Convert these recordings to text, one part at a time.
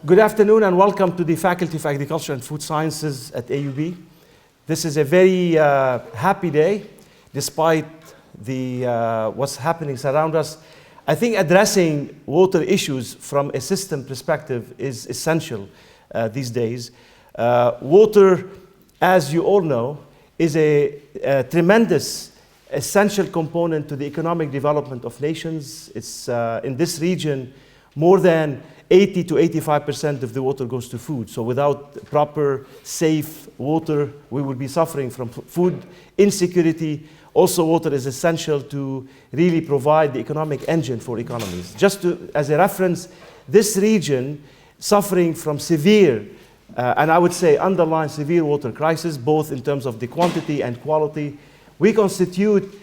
Good afternoon and welcome to the Faculty of Agriculture and Food Sciences at AUB. This is a very happy day, despite what's happening around us. I think addressing water issues from a system perspective is essential these days. Water, as you all know, is a tremendous essential component to the economic development of nations. It's in this region, more than 80 to 85% of the water goes to food. So without proper, safe water, we would be suffering from food insecurity. Also, water is essential to really provide the economic engine for economies. Just as a reference, this region suffering from severe, and I would say underlying severe water crisis, both in terms of the quantity and quality. We constitute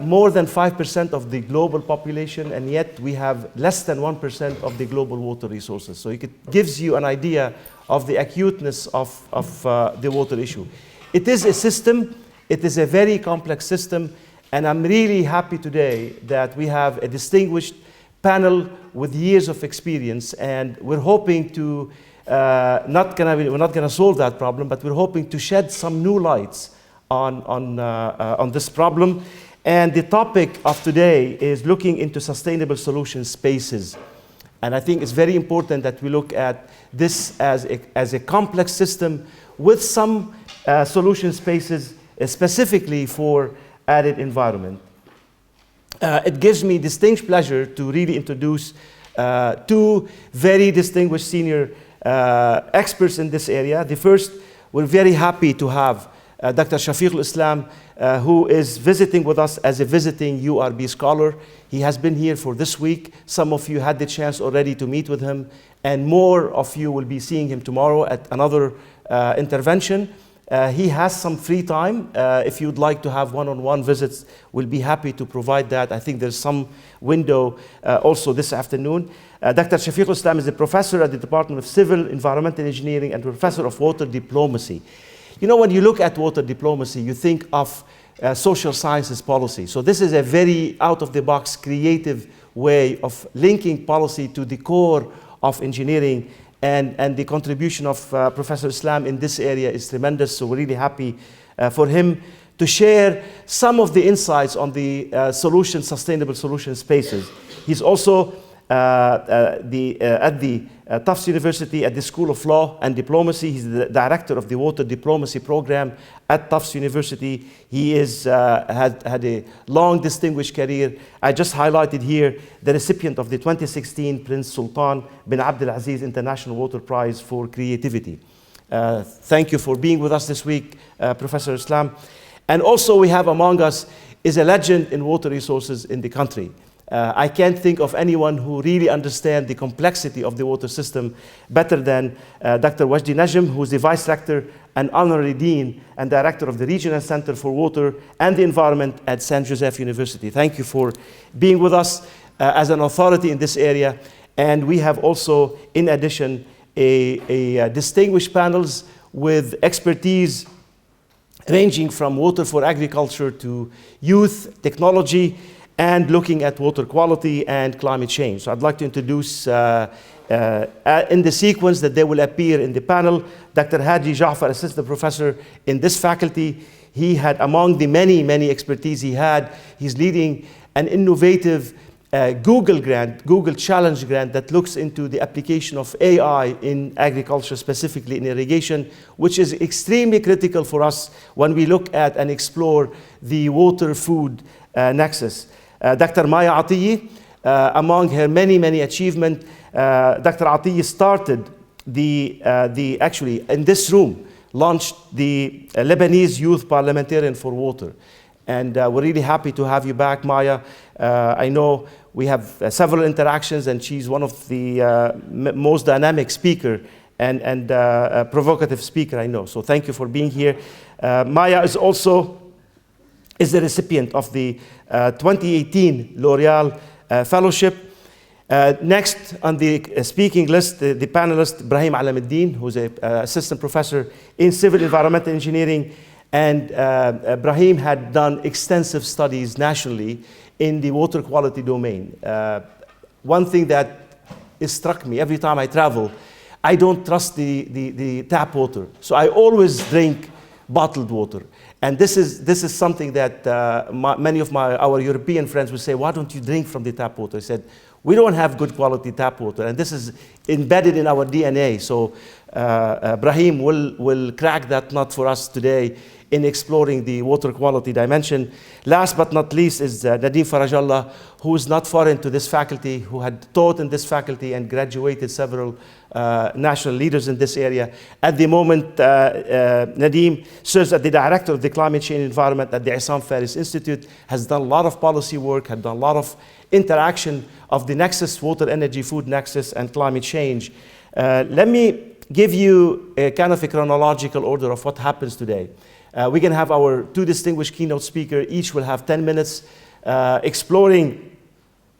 more than 5% of the global population, and yet we have less than 1% of the global water resources. So it gives you an idea of the acuteness of the water issue. It is a system, it is a very complex system, and I'm really happy today that we have a distinguished panel with years of experience, and we're hoping to, we're not gonna solve that problem, but we're hoping to shed some new lights on this problem. And the topic of today is looking into sustainable solution spaces. And I think it's very important that we look at this as a complex system with some solution spaces specifically for arid environment. It gives me distinct pleasure to really introduce two very distinguished senior experts in this area. The first, we're very happy to have Dr. Shafiqul Islam, who is visiting with us as a visiting URB scholar. He has been here for this week. Some of you had the chance already to meet with him, and more of you will be seeing him tomorrow at another intervention. He has some free time. If you'd like to have one-on-one visits, we'll be happy to provide that. I think there's some window also this afternoon. Dr. Shafiqul Islam is a professor at the Department of Civil Environmental Engineering and professor of water diplomacy. You know, when you look at water diplomacy, you think of social sciences policy. So this is a very out-of-the-box, creative way of linking policy to the core of engineering, and the contribution of Professor Islam in this area is tremendous. So we're really happy for him to share some of the insights on the sustainable solution spaces. He's also at the Tufts University at the School of Law and Diplomacy. He's the director of the Water Diplomacy Program at Tufts University. He had a long, distinguished career. I just highlighted here the recipient of the 2016 Prince Sultan bin Abdulaziz International Water Prize for Creativity. Thank you for being with us this week, Professor Islam. And also we have among us is a legend in water resources in the country. I can't think of anyone who really understands the complexity of the water system better than Dr. Wajdi Najm, who is the Vice Rector and Honorary Dean and Director of the Regional Center for Water and the Environment at Saint Joseph University. Thank you for being with us as an authority in this area. And we have also, in addition, a distinguished panels with expertise ranging from water for agriculture to youth, technology, and looking at water quality and climate change. So I'd like to introduce, in the sequence that they will appear in the panel, Dr. Hadi Jafar, Assistant Professor in this faculty. He had, among the many expertise he had, he's leading an innovative Google Challenge grant that looks into the application of AI in agriculture, specifically in irrigation, which is extremely critical for us when we look at and explore the water-food nexus. Dr. Maya Atiyi, among her many achievements, Dr. Atiyi started actually in this room, launched the Lebanese Youth Parliamentarian for Water. And we're really happy to have you back, Maya. I know we have several interactions, and she's one of the most dynamic speaker and provocative speaker I know. So thank you for being here. Maya is also the recipient of the 2018 L'Oreal Fellowship. Next on the speaking list, the panelist, Brahim Alamuddin, who's an assistant professor in civil environmental engineering. And Brahim had done extensive studies nationally in the water quality domain. One thing that it struck me every time I travel. I don't trust the tap water. So I always drink bottled water. And this is something that many of our European friends would say, why don't you drink from the tap water? I said, we don't have good quality tap water, and this is embedded in our DNA. So Brahim will crack that nut for us today in exploring the water quality dimension. Last but not least is Nadeem Farajallah, who is not foreign to this faculty, who had taught in this faculty and graduated several national leaders in this area. At the moment, Nadeem serves as the director of the climate change environment at the Issam Faris Institute, has done a lot of policy work, had done a lot of interaction of the nexus, water, energy, food nexus, and climate change. Let me give you a kind of a chronological order of what happens today. We're going to have our two distinguished keynote speakers. Each will have 10 minutes exploring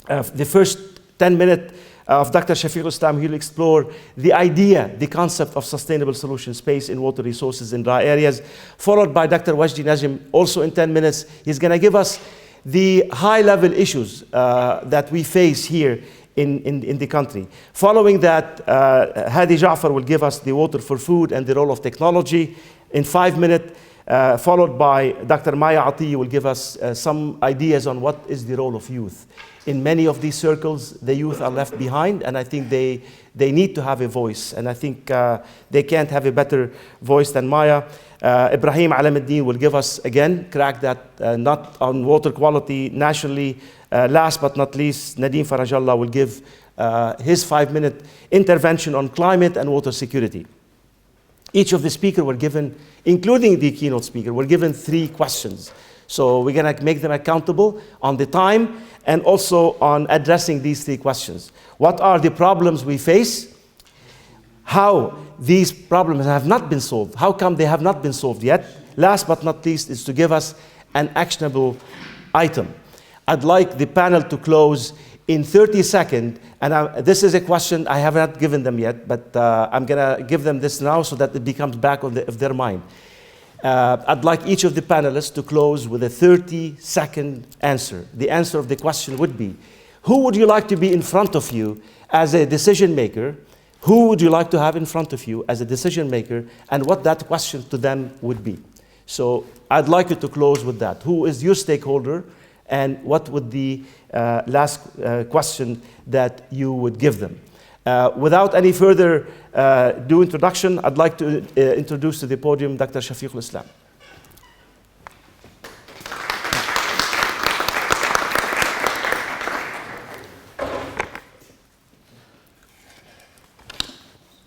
the first 10 minutes of Dr. Shafiqul Islam. He'll explore the idea, the concept of sustainable solution space in water resources in dry areas, followed by Dr. Wajdi Najm, also in 10 minutes. He's going to give us the high-level issues that we face here in the country. Following that, Hadi Ja'far will give us the water for food and the role of technology in 5 minutes. Followed by Dr. Maya Atiyi will give us some ideas on what is the role of youth. In many of these circles, the youth are left behind, and I think they need to have a voice, and I think they can't have a better voice than Maya. Ibrahim Alamuddin will give us, again, crack that nut on water quality nationally. Last but not least, Nadeem Farajallah will give his 5-minute intervention on climate and water security. Each of the speakers were given, including the keynote speaker, were given 3 questions. So we're going to make them accountable on the time and also on addressing these 3 questions. What are the problems we face? How these problems have not been solved? How come they have not been solved yet? Last but not least is to give us an actionable item. I'd like the panel to close in 30 seconds, and this is a question I have not given them yet, but I'm going to give them this now so that it becomes back of their mind. I'd like each of the panelists to close with a 30-second answer. The answer of the question would be, who would you like to be in front of you as a decision maker? Who would you like to have in front of you as a decision maker, and what that question to them would be? So I'd like you to close with that. Who is your stakeholder? And what would the last question that you would give them? Without any further due introduction, I'd like to introduce to the podium Dr. Shafiqul Islam.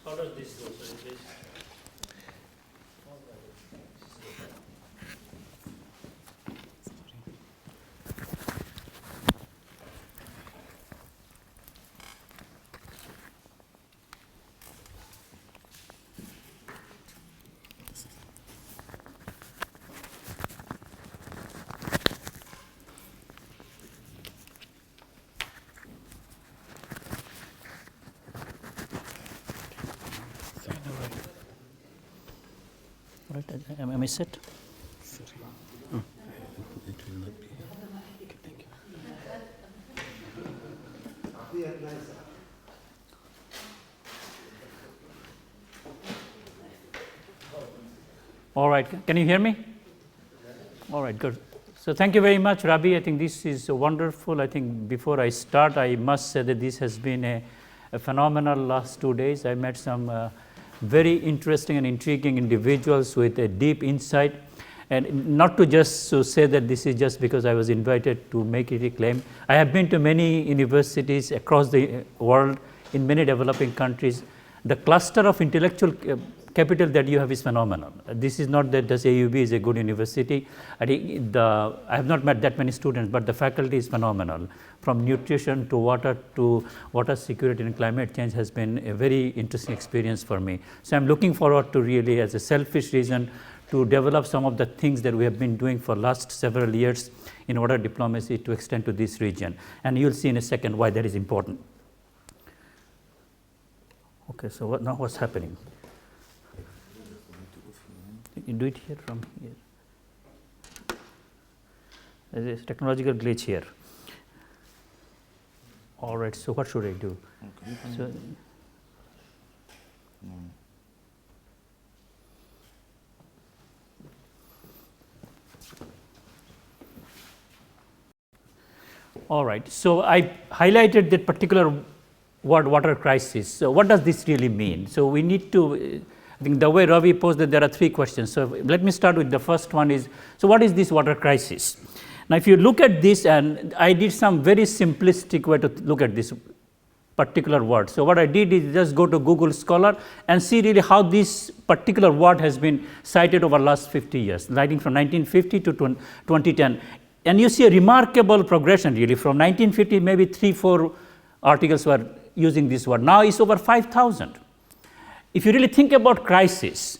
How does this go? Am I set? Oh, it will not be. Okay, thank you. All right, can you hear me? All right, good. So thank you very much, Rabi. I think this is wonderful. I think before I start, I must say that this has been a phenomenal last 2 days. I met some very interesting and intriguing individuals with a deep insight. And not to just say that this is just because I was invited to make it a claim. I have been to many universities across the world, in many developing countries. The cluster of intellectual capital that you have is phenomenal. This is not that this AUB is a good university. I think I have not met that many students, but the faculty is phenomenal. From nutrition to water security and climate change has been a very interesting experience for me. So I'm looking forward to really, as a selfish reason, to develop some of the things that we have been doing for last several years in water diplomacy to extend to this region. And you'll see in a second why that is important. Okay, so now what's happening? You do it here from here. There is a technological glitch here. All right, so what should I do? Okay. So, all right, so I highlighted that particular word, water crisis. So what does this really mean? So we need to, I think the way Ravi posed that there are three questions. So let me start with the first one is, so what is this water crisis? Now if you look at this, and I did some very simplistic way to look at this particular word. So what I did is just go to Google Scholar and see really how this particular word has been cited over the last 50 years, citing from 1950 to 2010. And you see a remarkable progression really from 1950, maybe 3-4 articles were using this word. Now it's over 5,000. If you really think about crisis,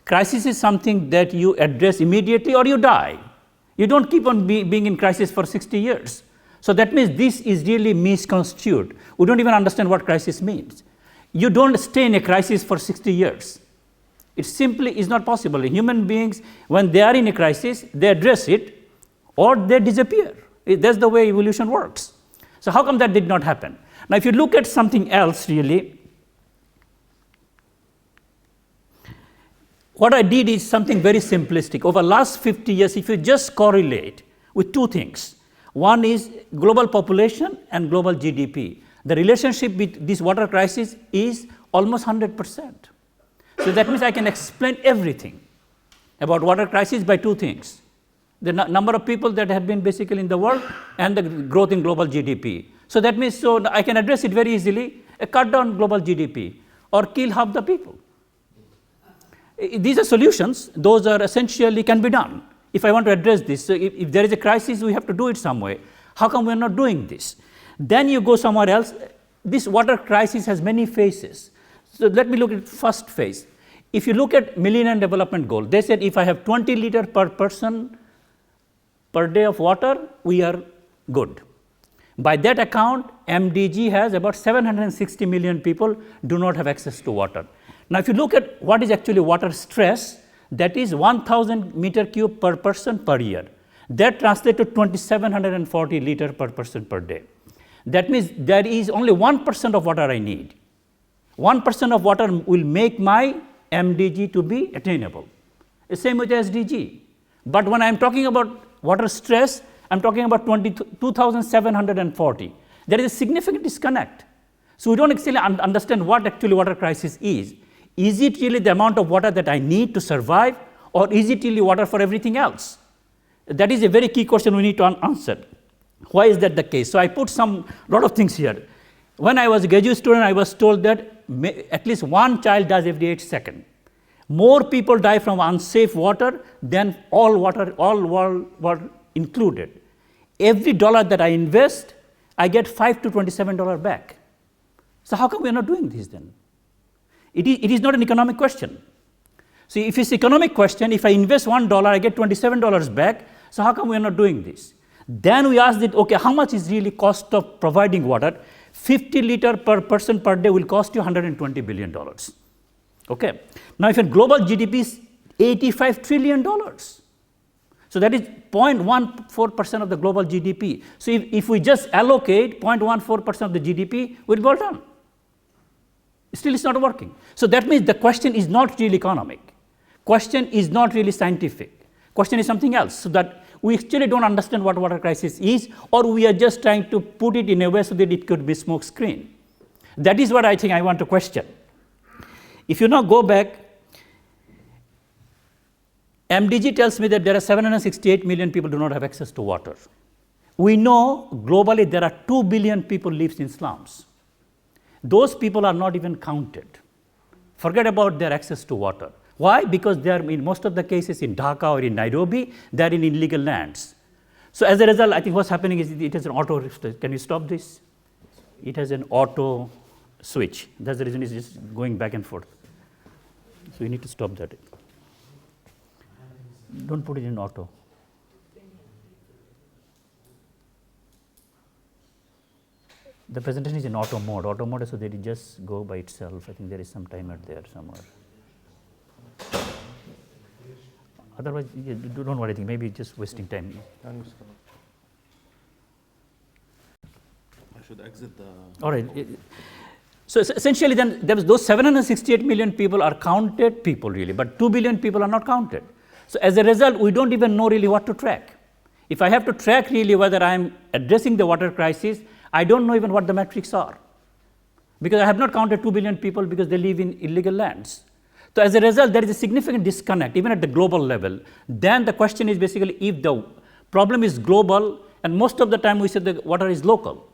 crisis is something that you address immediately or you die. You don't keep on being in crisis for 60 years. So that means this is really misconstrued. We don't even understand what crisis means. You don't stay in a crisis for 60 years. It simply is not possible. Human beings, when they are in a crisis, they address it or they disappear. That's the way evolution works. So how come that did not happen? Now if you look at something else really, what I did is something very simplistic. Over the last 50 years, if you just correlate with two things, one is global population and global GDP. The relationship with this water crisis is almost 100%. So that means I can explain everything about water crisis by two things. The number of people that have been basically in the world and the growth in global GDP. So that means so I can address it very easily, cut down global GDP or kill half the people. These are solutions. Those are essentially can be done. If I want to address this, so if there is a crisis, we have to do it some way. How come we are not doing this? Then you go somewhere else. This water crisis has many phases. So let me look at first phase. If you look at Millennium Development Goal, they said if I have 20 liters per person per day of water, we are good. By that account, MDG has about 760 million people do not have access to water. Now if you look at what is actually water stress, that is 1,000 meter cube per person per year. That translates to 2,740 liters per person per day. That means there is only 1% of water I need. 1% of water will make my MDG to be attainable. The same with SDG. But when I am talking about water stress, I am talking about 2,740. There is a significant disconnect. So we don't actually understand what actually water crisis is. Is it really the amount of water that I need to survive, or is it really water for everything else? That is a very key question we need to answer. Why is that the case? So I put lot of things here. When I was a graduate student, I was told that at least one child dies every 8 seconds. More people die from unsafe water than all water included. Every dollar that I invest, I get $5 to $27 back. So how come we are not doing this then? It is not an economic question. So if it's economic question, if I invest $1, I get $27 back. So how come we are not doing this? Then we asked it, okay, how much is really cost of providing water? 50 liters per person per day will cost you $120 billion. Okay. Now if your global GDP is $85 trillion, so that is 0.14% of the global GDP. So if we just allocate 0.14% of the GDP, we'll be all done. Still it's not working. So that means the question is not really economic. Question is not really scientific. Question is something else. So that we actually don't understand what water crisis is, or we are just trying to put it in a way so that it could be smoke screen. That is what I think I want to question. If you now go back, MDG tells me that there are 768 million people do not have access to water. We know globally there are 2 billion people live in slums. Those people are not even counted. Forget about their access to water. Why? Because they are in most of the cases in Dhaka or in Nairobi, they are in illegal lands. So as a result, I think what's happening is it has an auto, can you stop this? It has an auto switch. That's the reason it's just going back and forth. So you need to stop that. Don't put it in auto. The presentation is in auto mode. Auto mode is so that it just go by itself. I think there is some timer there somewhere. Otherwise, don't worry. I think maybe just wasting time. should exit the... All right. So essentially then there was those 768 million people are counted people really, but 2 billion people are not counted. So as a result, we don't even know really what to track. If I have to track really whether I am addressing the water crisis, I don't know even what the metrics are. Because I have not counted 2 billion people because they live in illegal lands. So as a result, there is a significant disconnect even at the global level. Then the question is basically if the problem is global, and most of the time we say the water is local.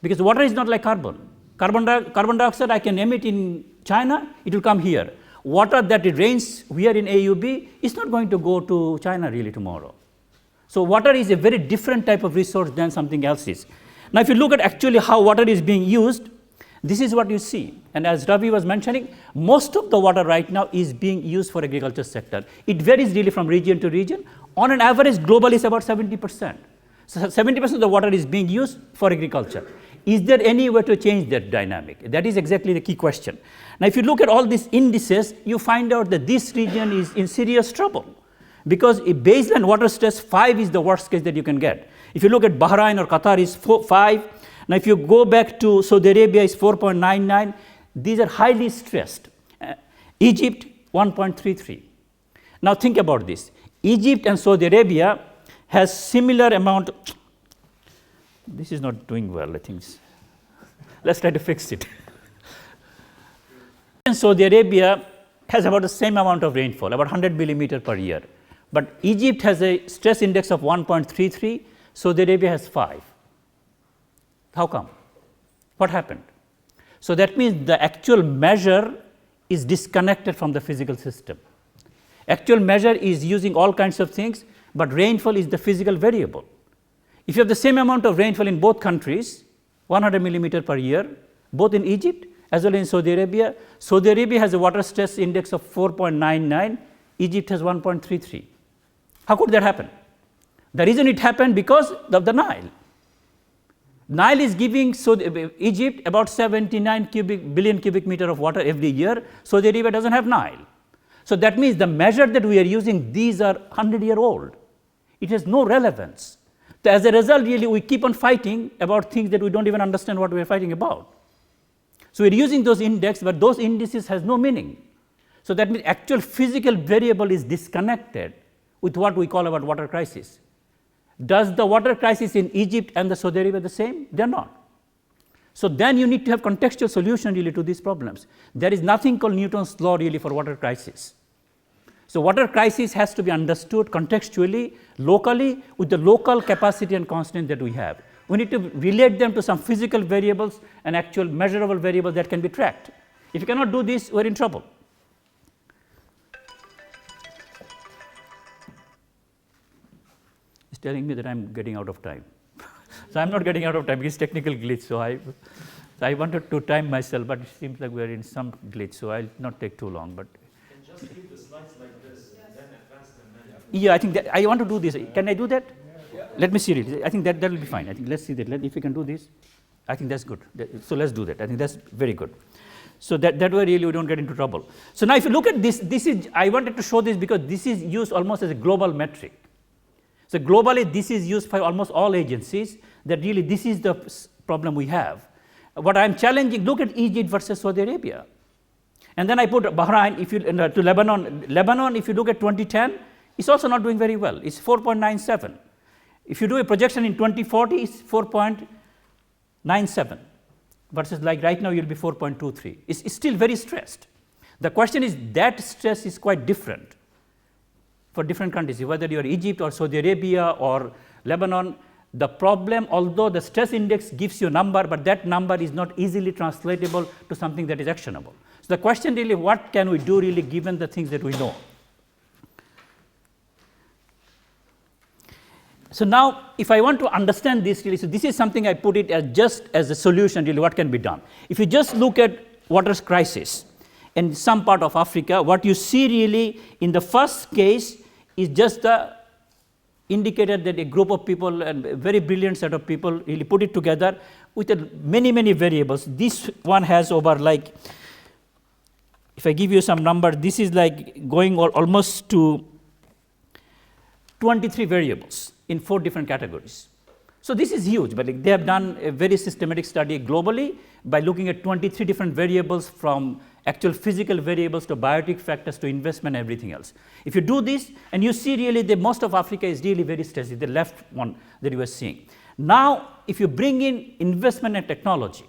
Because water is not like carbon. Carbon dioxide I can emit in China, it will come here. Water that it rains here in AUB is not going to go to China really tomorrow. So water is a very different type of resource than something else is. Now if you look at actually how water is being used, this is what you see. And as Ravi was mentioning, most of the water right now is being used for agriculture sector. It varies really from region to region. On an average, globally is about 70%. So 70% of the water is being used for agriculture. Is there any way to change that dynamic? That is exactly the key question. Now, if you look at all these indices, you find out that this region is in serious trouble because a baseline water stress 5 is the worst case that you can get. If you look at Bahrain or Qatar is 5. Now, if you go back to Saudi Arabia is 4.99. These are highly stressed. Egypt 1.33. Now, think about this. Egypt and Saudi Arabia has similar amount. This is not doing well, I think. Let's try to fix it. And Saudi Arabia has about the same amount of rainfall, about 100 millimeter per year. But Egypt has a stress index of 1.33, Saudi Arabia has 5. How come? What happened? So that means the actual measure is disconnected from the physical system. Actual measure is using all kinds of things, but rainfall is the physical variable. If you have the same amount of rainfall in both countries, 100 millimeter per year, both in Egypt as well as in Saudi Arabia has a water stress index of 4.99, Egypt has 1.33. How could that happen? The reason it happened because of the Nile. Nile is giving Egypt about 79 billion cubic meter of water every year. Saudi Arabia doesn't have Nile. So that means the measure that we are using, these are 100-year-old. It has no relevance. So as a result, really, we keep on fighting about things that we don't even understand what we are fighting about. So we're using those indexes, but those indices has no meaning. So that means actual physical variable is disconnected with what we call about water crisis. Does the water crisis in Egypt and the Saudi Arabia the same? They're not. So then you need to have contextual solution really to these problems. There is nothing called Newton's law really for water crisis. So water crisis has to be understood contextually, locally, with the local capacity and constant that we have. We need to relate them to some physical variables and actual measurable variables that can be tracked. If you cannot do this, we're in trouble. It's telling me that I'm getting out of time. So I'm not getting out of time, it's technical glitch. So I wanted to time myself, but it seems like we're in some glitch, so I'll not take too long. But just keep the slides like this, and then advance them manually. yeah, I think that I want to do this. Can I do that? Yeah. Let me see it. I think that will be fine. I think let's see that. If we can do this, I think that's good. So let's do that. I think that's very good. So that way really we don't get into trouble. So now if you look at this is, I wanted to show this because this is used almost as a global metric. So globally this is used by almost all agencies that really this is the problem we have. What I'm challenging, look at Egypt versus Saudi Arabia. And then I put Bahrain to Lebanon. Lebanon, if you look at 2010, it's also not doing very well. It's 4.97. If you do a projection in 2040, it's 4.97. Versus like right now, you'll be 4.23. It's still very stressed. The question is that stress is quite different for different countries, whether you're Egypt or Saudi Arabia or Lebanon. The problem, although the stress index gives you a number, but that number is not easily translatable to something that is actionable. So the question really, what can we do really given the things that we know? So now, if I want to understand this really, so this is something I put it as just as a solution really, what can be done? If you just look at water crisis in some part of Africa, what you see really in the first case is just the indicator that a group of people, and a very brilliant set of people really put it together with many, many variables. This one has over like, if I give you some number, this is like going almost to 23 variables in 4 different categories. So this is huge, but they have done a very systematic study globally by looking at 23 different variables, from actual physical variables to biotic factors to investment and everything else. If you do this, and you see really the most of Africa is really very stressed, the left one that you are seeing. Now, if you bring in investment and technology,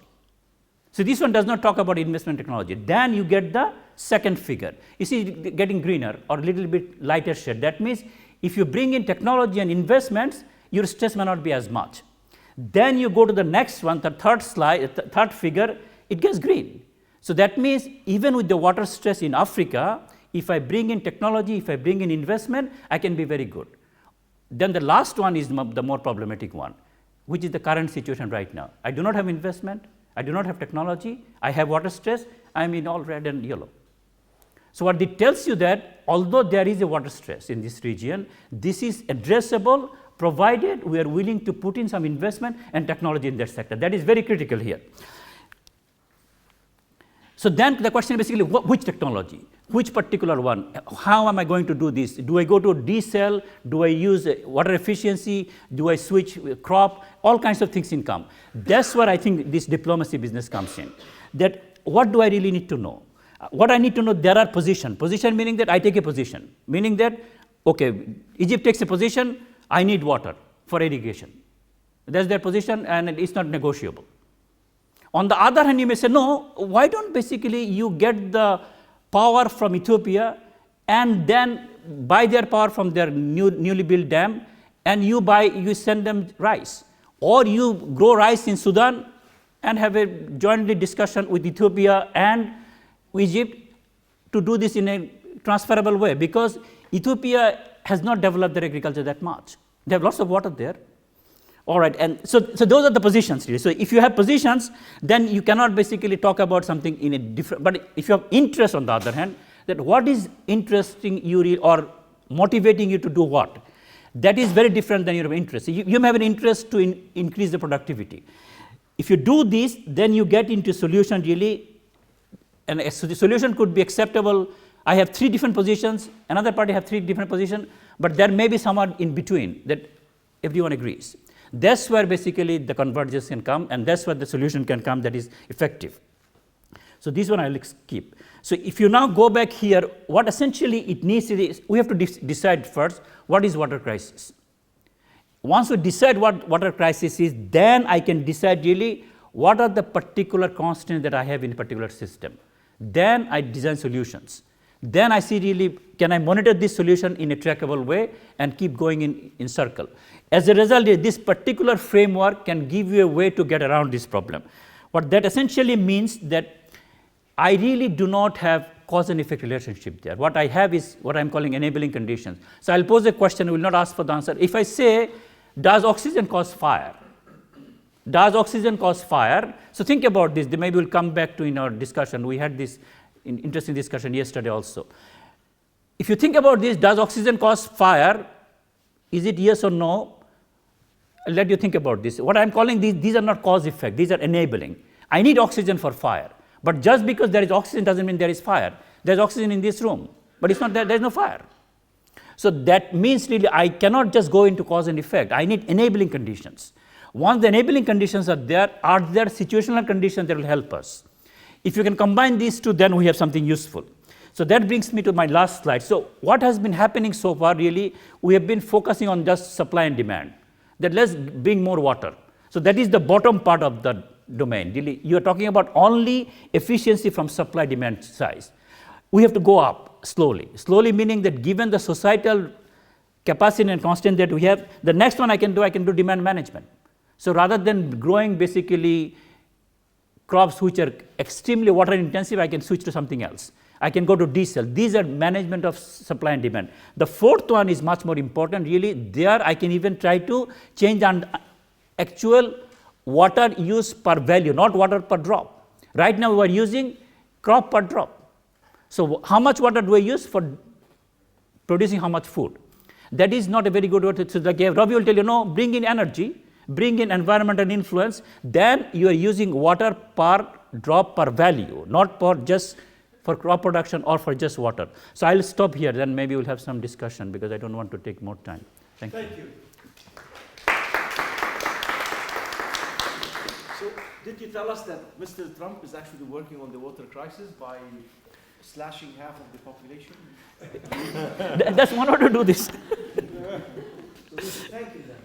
so this one does not talk about investment technology, then you get the second figure. You see getting greener or a little bit lighter shade. That means if you bring in technology and investments, your stress may not be as much. Then you go to the next one, the third slide, third figure, it gets green. So that means even with the water stress in Africa, if I bring in technology, if I bring in investment, I can be very good. Then the last one is the more problematic one, which is the current situation right now. I do not have investment, I do not have technology, I have water stress, I am in all red and yellow. So what it tells you that although there is a water stress in this region, this is addressable provided we are willing to put in some investment and technology in that sector. That is very critical here. So then the question is basically which technology, which particular one, how am I going to do this? Do I go to desal, do I use water efficiency, do I switch crop, all kinds of things in come. That's where I think this diplomacy business comes in, that what do I really need to know? What I need to know, there are position meaning that I take a position, meaning that, okay, Egypt takes a position, I need water for irrigation. That's their position and it's not negotiable. On the other hand, you may say, no, why don't basically you get the power from Ethiopia and then buy their power from their newly built dam, and you send them rice, or you grow rice in Sudan and have a jointly discussion with Ethiopia and Egypt to do this in a transferable way, because Ethiopia has not developed their agriculture that much. They have lots of water there. All right, and so those are the positions really. So if you have positions, then you cannot basically talk about something in a different, but if you have interest on the other hand, that what is interesting you or motivating you to do what, that is very different than your interest. You may have an interest to increase the productivity. If you do this, then you get into solution really, and so the solution could be acceptable. I have 3 different positions, another party have 3 different positions, but there may be someone in between that everyone agrees. That's where basically the convergence can come, and that's where the solution can come that is effective. So this one I will skip. So if you now go back here, what essentially it needs is, we have to decide first what is water crisis. Once we decide what water crisis is, then I can decide really what are the particular constraints that I have in a particular system. Then I design solutions. Then I see really, can I monitor this solution in a trackable way and keep going in circle. As a result, this particular framework can give you a way to get around this problem. What that essentially means that I really do not have cause and effect relationship there. What I have is what I'm calling enabling conditions. So I'll pose a question, I will not ask for the answer. If I say, does oxygen cause fire? Does oxygen cause fire? So think about this, maybe we'll come back to in our discussion. We had this interesting discussion yesterday also. If you think about this, does oxygen cause fire? Is it yes or no? I'll let you think about this. What I'm calling these are not cause effect, these are enabling. I need oxygen for fire, but just because there is oxygen doesn't mean there is fire. There's oxygen in this room, but it's not there, there's no fire. So that means really I cannot just go into cause and effect. I need enabling conditions. Once the enabling conditions are there situational conditions that will help us? If you can combine these two, then we have something useful. So that brings me to my last slide. So what has been happening so far really, we have been focusing on just supply and demand, that let's bring more water. So that is the bottom part of the domain. Really, you are talking about only efficiency from supply demand size. We have to go up slowly. Slowly meaning that given the societal capacity and constraint that we have, the next one I can do demand management. So rather than growing basically crops which are extremely water intensive, I can switch to something else. I can go to desal. These are management of supply and demand. The fourth one is much more important really. There I can even try to change actual water use per value, not water per drop. Right now we are using crop per drop. So how much water do I use for producing how much food? That is not a very good word. So like Ravi will tell you, no, bring in energy, bring in environmental influence, then you are using water per drop per value, not for just for crop production or for just water. So I'll stop here, then maybe we'll have some discussion because I don't want to take more time. Thank you. Did you tell us that Mr. Trump is actually working on the water crisis by slashing half of the population? Does one want to do this? So we should thank him then.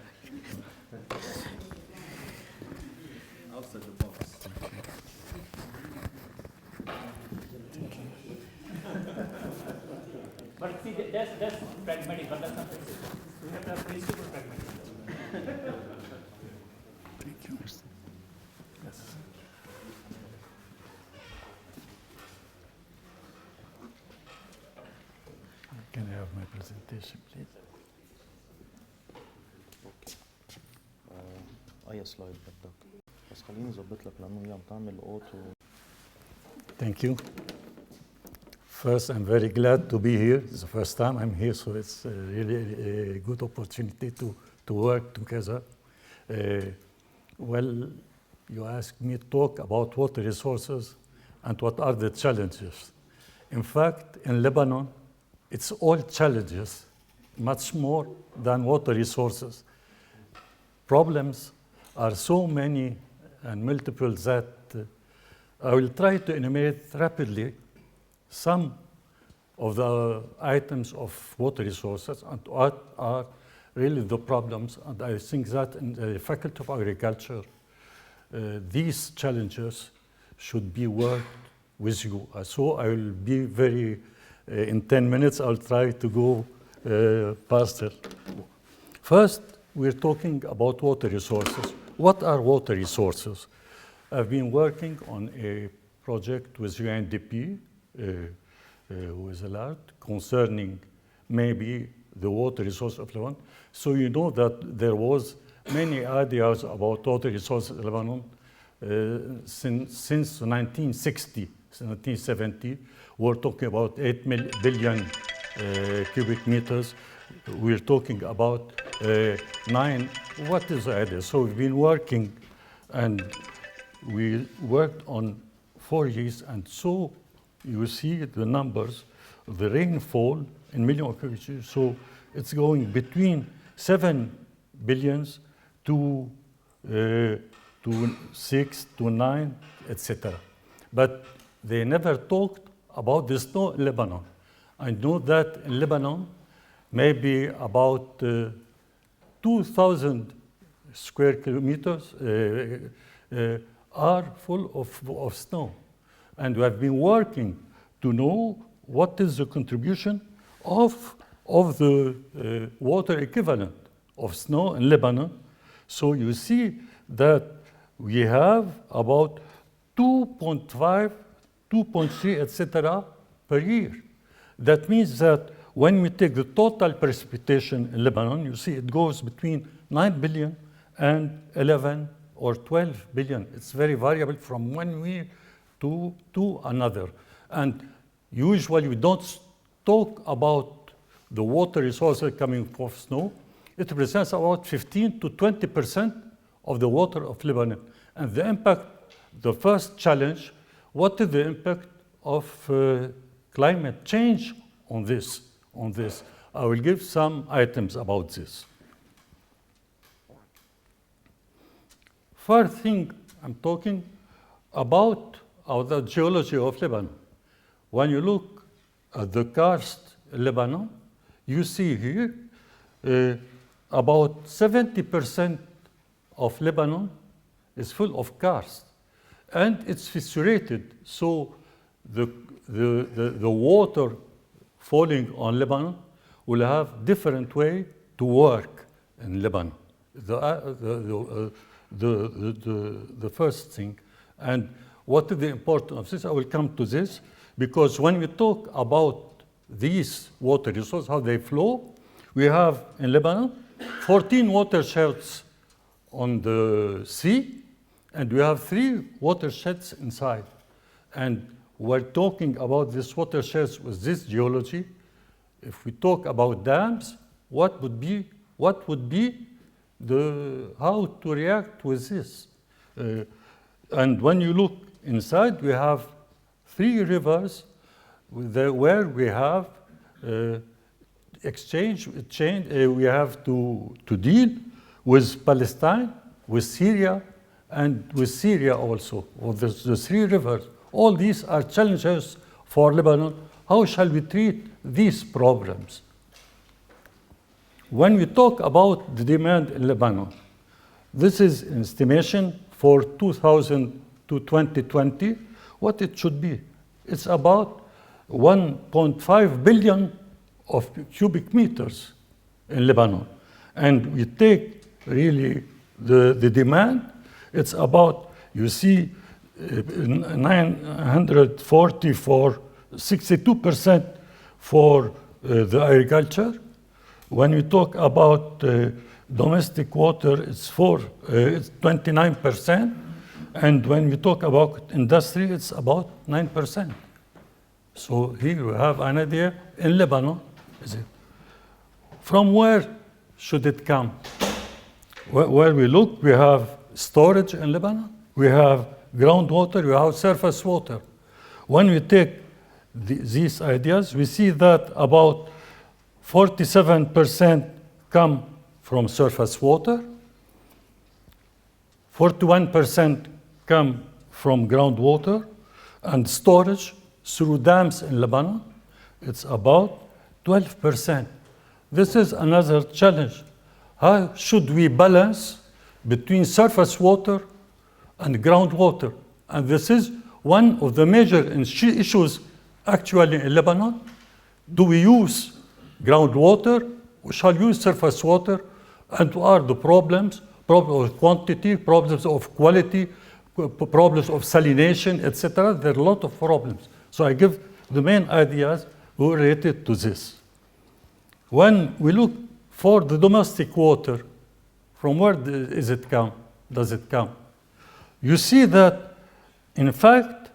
Outside the box. But see, that's pragmatic, but that's not principle. We have to have principle pragmatism. Thank you. Yes. Can I have my presentation, please? اي سلايد بدك بس خليني اظبط لك لانه هي عم تعمل اوتو. Thank you. First, I'm very glad to be here. It's the first time I'm here, so it's really a good opportunity to work together. Well, you asked me to talk about water resources and what are the challenges. In fact, in Lebanon, it's all challenges, much more than water resources. Problems are so many and multiple that I will try to enumerate rapidly some of the items of water resources and what are really the problems. And I think that in the Faculty of Agriculture, these challenges should be worked with you. So I will be very, in 10 minutes, I'll try to go faster. First, we're talking about water resources. What are water resources? I've been working on a project with UNDP, with Arid, concerning maybe the water resource of Lebanon. So you know that there was many ideas about water resources in Lebanon since 1960, 1970. We're talking about 8 billion cubic meters. We're talking about 9. What is the idea? So we've been working, and we worked on 4 years, and so you see the numbers, the rainfall in million cubic meters. So it's going between 7 billions to 6 to 9, etc. But they never talked about the snow in Lebanon. I know that in Lebanon, maybe about 2,000 square kilometers are full of snow. And we have been working to know what is the contribution of the water equivalent of snow in Lebanon. So you see that we have about 2.5, 2.3, etc. per year. That means that when we take the total precipitation in Lebanon, you see it goes between 9 billion and 11 or 12 billion. It's very variable from one year to another. And usually we don't talk about the water resources coming from snow. It represents about 15 to 20% of the water of Lebanon. And the impact, the first challenge, what is the impact of climate change on this? I will give some items about this. First thing I'm talking about the geology of Lebanon. When you look at the karst in Lebanon, you see here about 70% of Lebanon is full of karst, and it's fissurated. So the water falling on Lebanon will have different way to work in Lebanon. The first thing. And what is the importance of this? I will come to this, because when we talk about these water resources, how they flow, we have in Lebanon 14 watersheds on the sea, and we have 3 watersheds inside. And we're talking about these watersheds with this geology. If we talk about dams, what would be how to react with this? And when you look inside, we have 3 rivers where we have we have to deal with Palestine, with Syria, and with Syria also, or the three rivers. All these are challenges for Lebanon. How shall we treat these problems? When we talk about the demand in Lebanon, this is an estimation for 2000 to 2020, what it should be. It's about 1.5 billion of cubic meters in Lebanon. And we take really the demand, it's about, you see, 940 for 62% for the agriculture. When we talk about domestic water, it's 29%. And when we talk about industry, it's about 9%. So here we have an idea in Lebanon. Is it? From where should it come? Where we look, we have storage in Lebanon, we have groundwater, we have surface water. When we take these ideas, we see that about 47% come from surface water, 41% come from groundwater, and storage through dams in Lebanon, it's about 12%. This is another challenge. How should we balance between surface water and groundwater? And this is one of the major issues actually in Lebanon. Do we use groundwater? We shall use surface water. And what are the problems? Problems of quantity, problems of quality, problems of salination, etc. There are a lot of problems. So I give the main ideas related to this. When we look for the domestic water, from where does it come? You see that, in fact,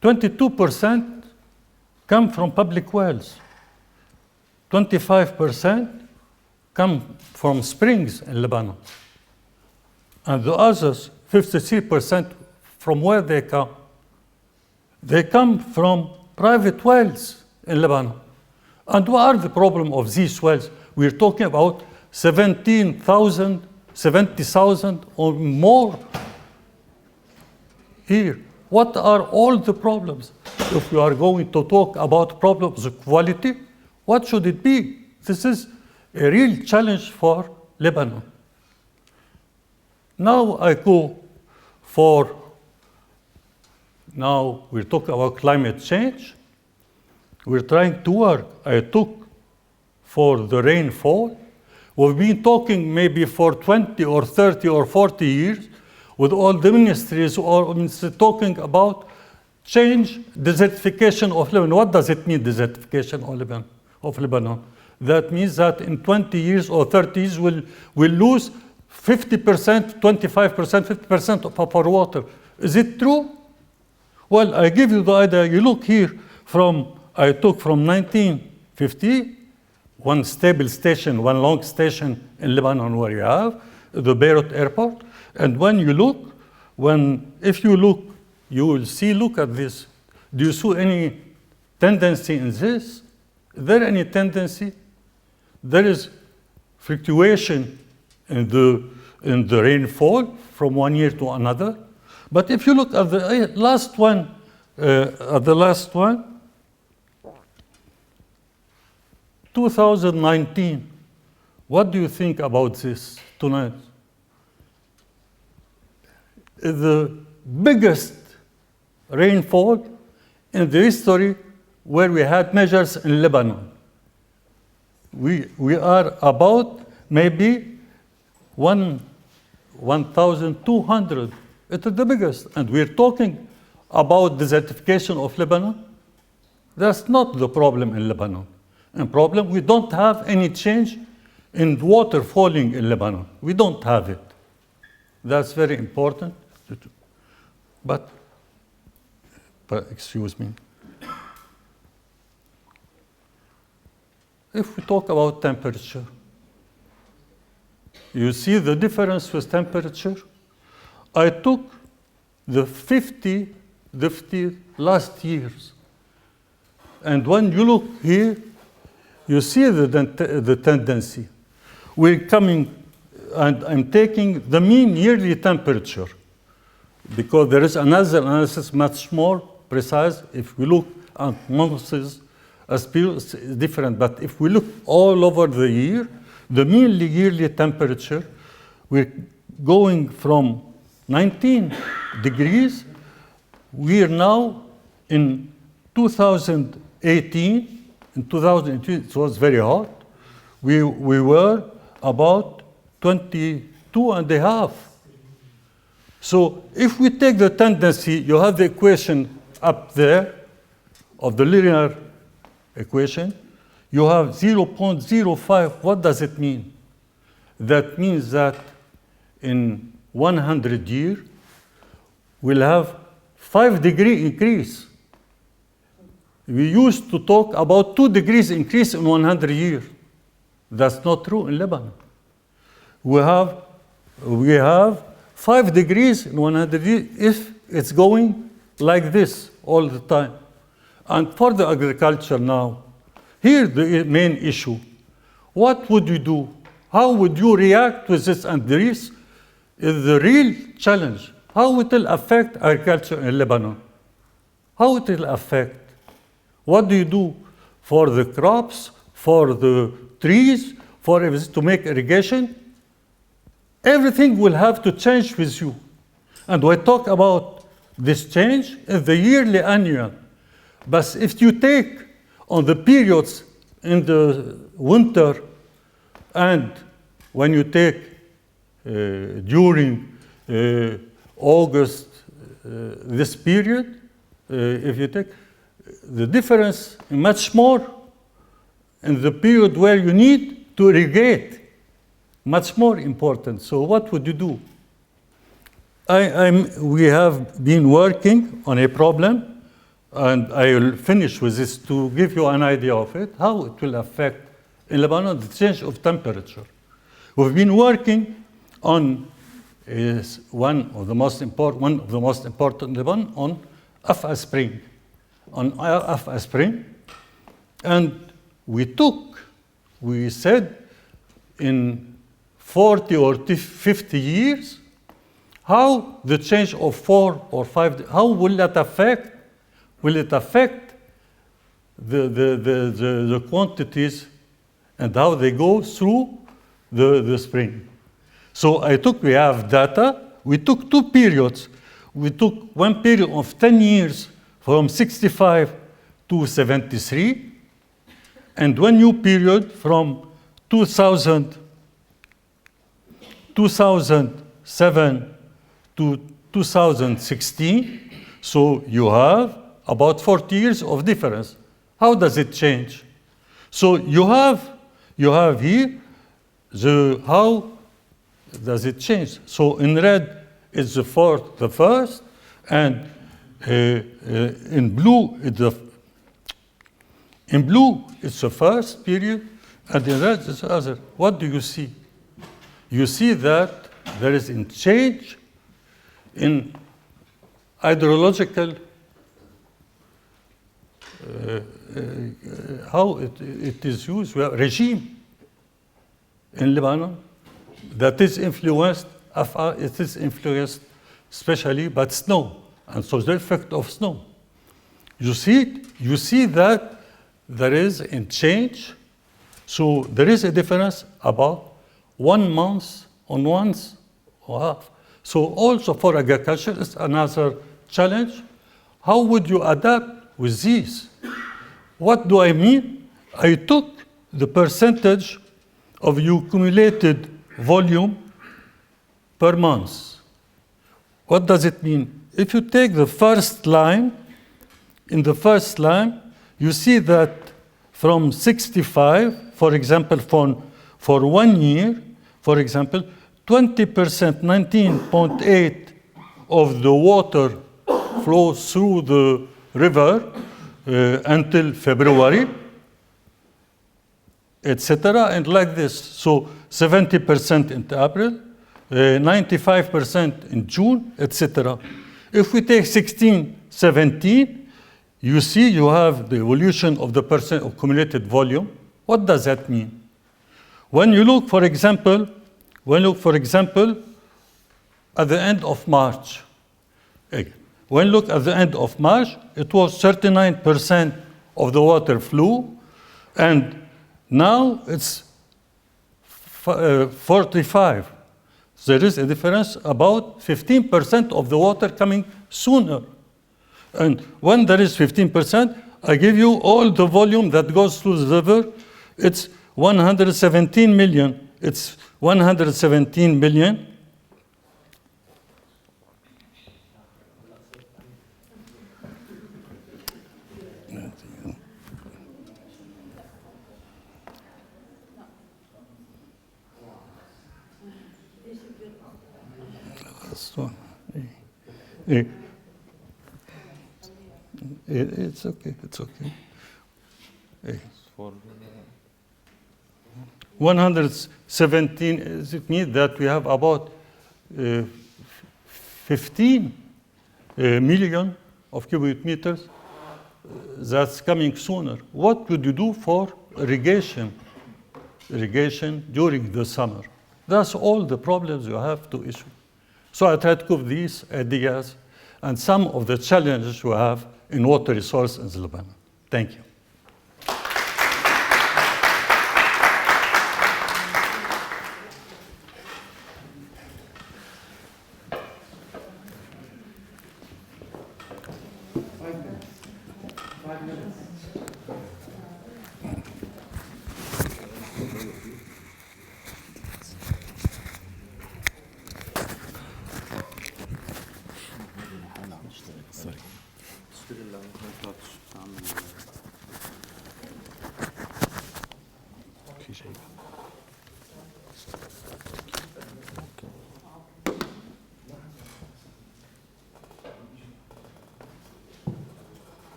22% come from public wells, 25% come from springs in Lebanon, and the others, 53%, from where they come? They come from private wells in Lebanon. And what are the problem of these wells? We're talking about 70,000 or more here. What are all the problems? If we are going to talk about problems of quality, what should it be? This is a real challenge for Lebanon. Now I go for, now we're talking about climate change. We're trying to work. I took for the rainfall. We've been talking maybe for 20 or 30 or 40 years with all the ministries talking about change, desertification of Lebanon. What does it mean, desertification of Lebanon? That means that in 20 years or 30 years, we'll lose 50%, 25%, 50% of our water. Is it true? Well, I give you the idea. You look here I took from 1950, one stable station, one long station in Lebanon where you have the Beirut airport. And when you look, if you look, you will see, look at this. Do you see any tendency in this? Is there any tendency? There is fluctuation in the rainfall from one year to another. But if you look at the last one, 2019, what do you think about this tonight? The biggest rainfall in the history where we had measures in Lebanon. We are about maybe 1,200. It is the biggest. And we're talking about desertification of Lebanon. That's not the problem in Lebanon. The problem, we don't have any change in water falling in Lebanon. We don't have it. That's very important. But excuse me. If we talk about temperature, you see the difference with temperature? I took the 50 last years. And when you look here, you see the tendency. We're coming and I'm taking the mean yearly temperature, because there is another analysis much more precise. If we look at months, as periods is different, but if we look all over the year, the mean yearly temperature, we're going from 19 degrees. We are now in 2018. In 2018, it was very hot. We were about 22 and a half. So if we take the tendency, you have the equation up there of the linear equation. You have 0.05. What does it mean? That means that in 100 years, we'll have 5-degree increase. We used to talk about 2 degrees increase in 100 years. That's not true in Lebanon. We have 5 degrees in 100 years if it's going like this all the time. And for the agriculture now, here's the main issue. What would you do? How would you react with this? And this is the real challenge. How it will affect agriculture in Lebanon? How it will affect? What do you do for the crops, for the trees, to make irrigation? Everything will have to change with you. And we talk about this change in the yearly annual. But if you take on the periods in the winter, and when you take during August, this period, if you take the difference much more in the period where you need to irrigate, much more important. So what would you do? We have been working on a problem, and I will finish with this to give you an idea of it, how it will affect in Lebanon the change of temperature. We've been working on one of the most important in Lebanon on FAFS spring. On FAFS spring, and we said in 40 or 50 years, how the change of 4 or 5, how will that affect? Will it affect the quantities and how they go through the spring? So we have data. We took 2 periods. We took one period of 10 years from 65 to 73, and one new period from 2007 to 2016. So you have about 40 years of difference. How does it change? So you have here how does it change? So in red is the first, and in blue it's the first period, and in red is the other. What do you see? You see that there is a change in hydrological how it is used. We have regime in Lebanon that is influenced. It is influenced especially by snow, and so the effect of snow. You see that there is a change. So there is a difference about 1 month on once or half. So also for agriculture, it's another challenge. How would you adapt with these? What do I mean? I took the percentage of your accumulated volume per month. What does it mean? If you take the first line, in the first line, you see that from 65, for example, for 1 year, for example, 20%, 19.8 of the water flows through the river until February, etc., and like this. So 70% in April, 95% in June, etc. If we take 16, 17, you see you have the evolution of the percent of accumulated volume. What does that mean? When you look, for example, When look, for example, at the end of March, when look at the end of March, it was 39% of the water flew, and now it's 45. There is a difference about 15% of the water coming sooner. And when there is 15%, I give you all the volume that goes through the river. It's 117 million. It's 117 million. It's okay, it's okay. For 117, it means that we have about 15 million of cubic meters that's coming sooner. What would you do for irrigation during the summer? That's all the problems you have to issue. So I try to cover these ideas and some of the challenges we have in water resources in Lebanon. Thank you.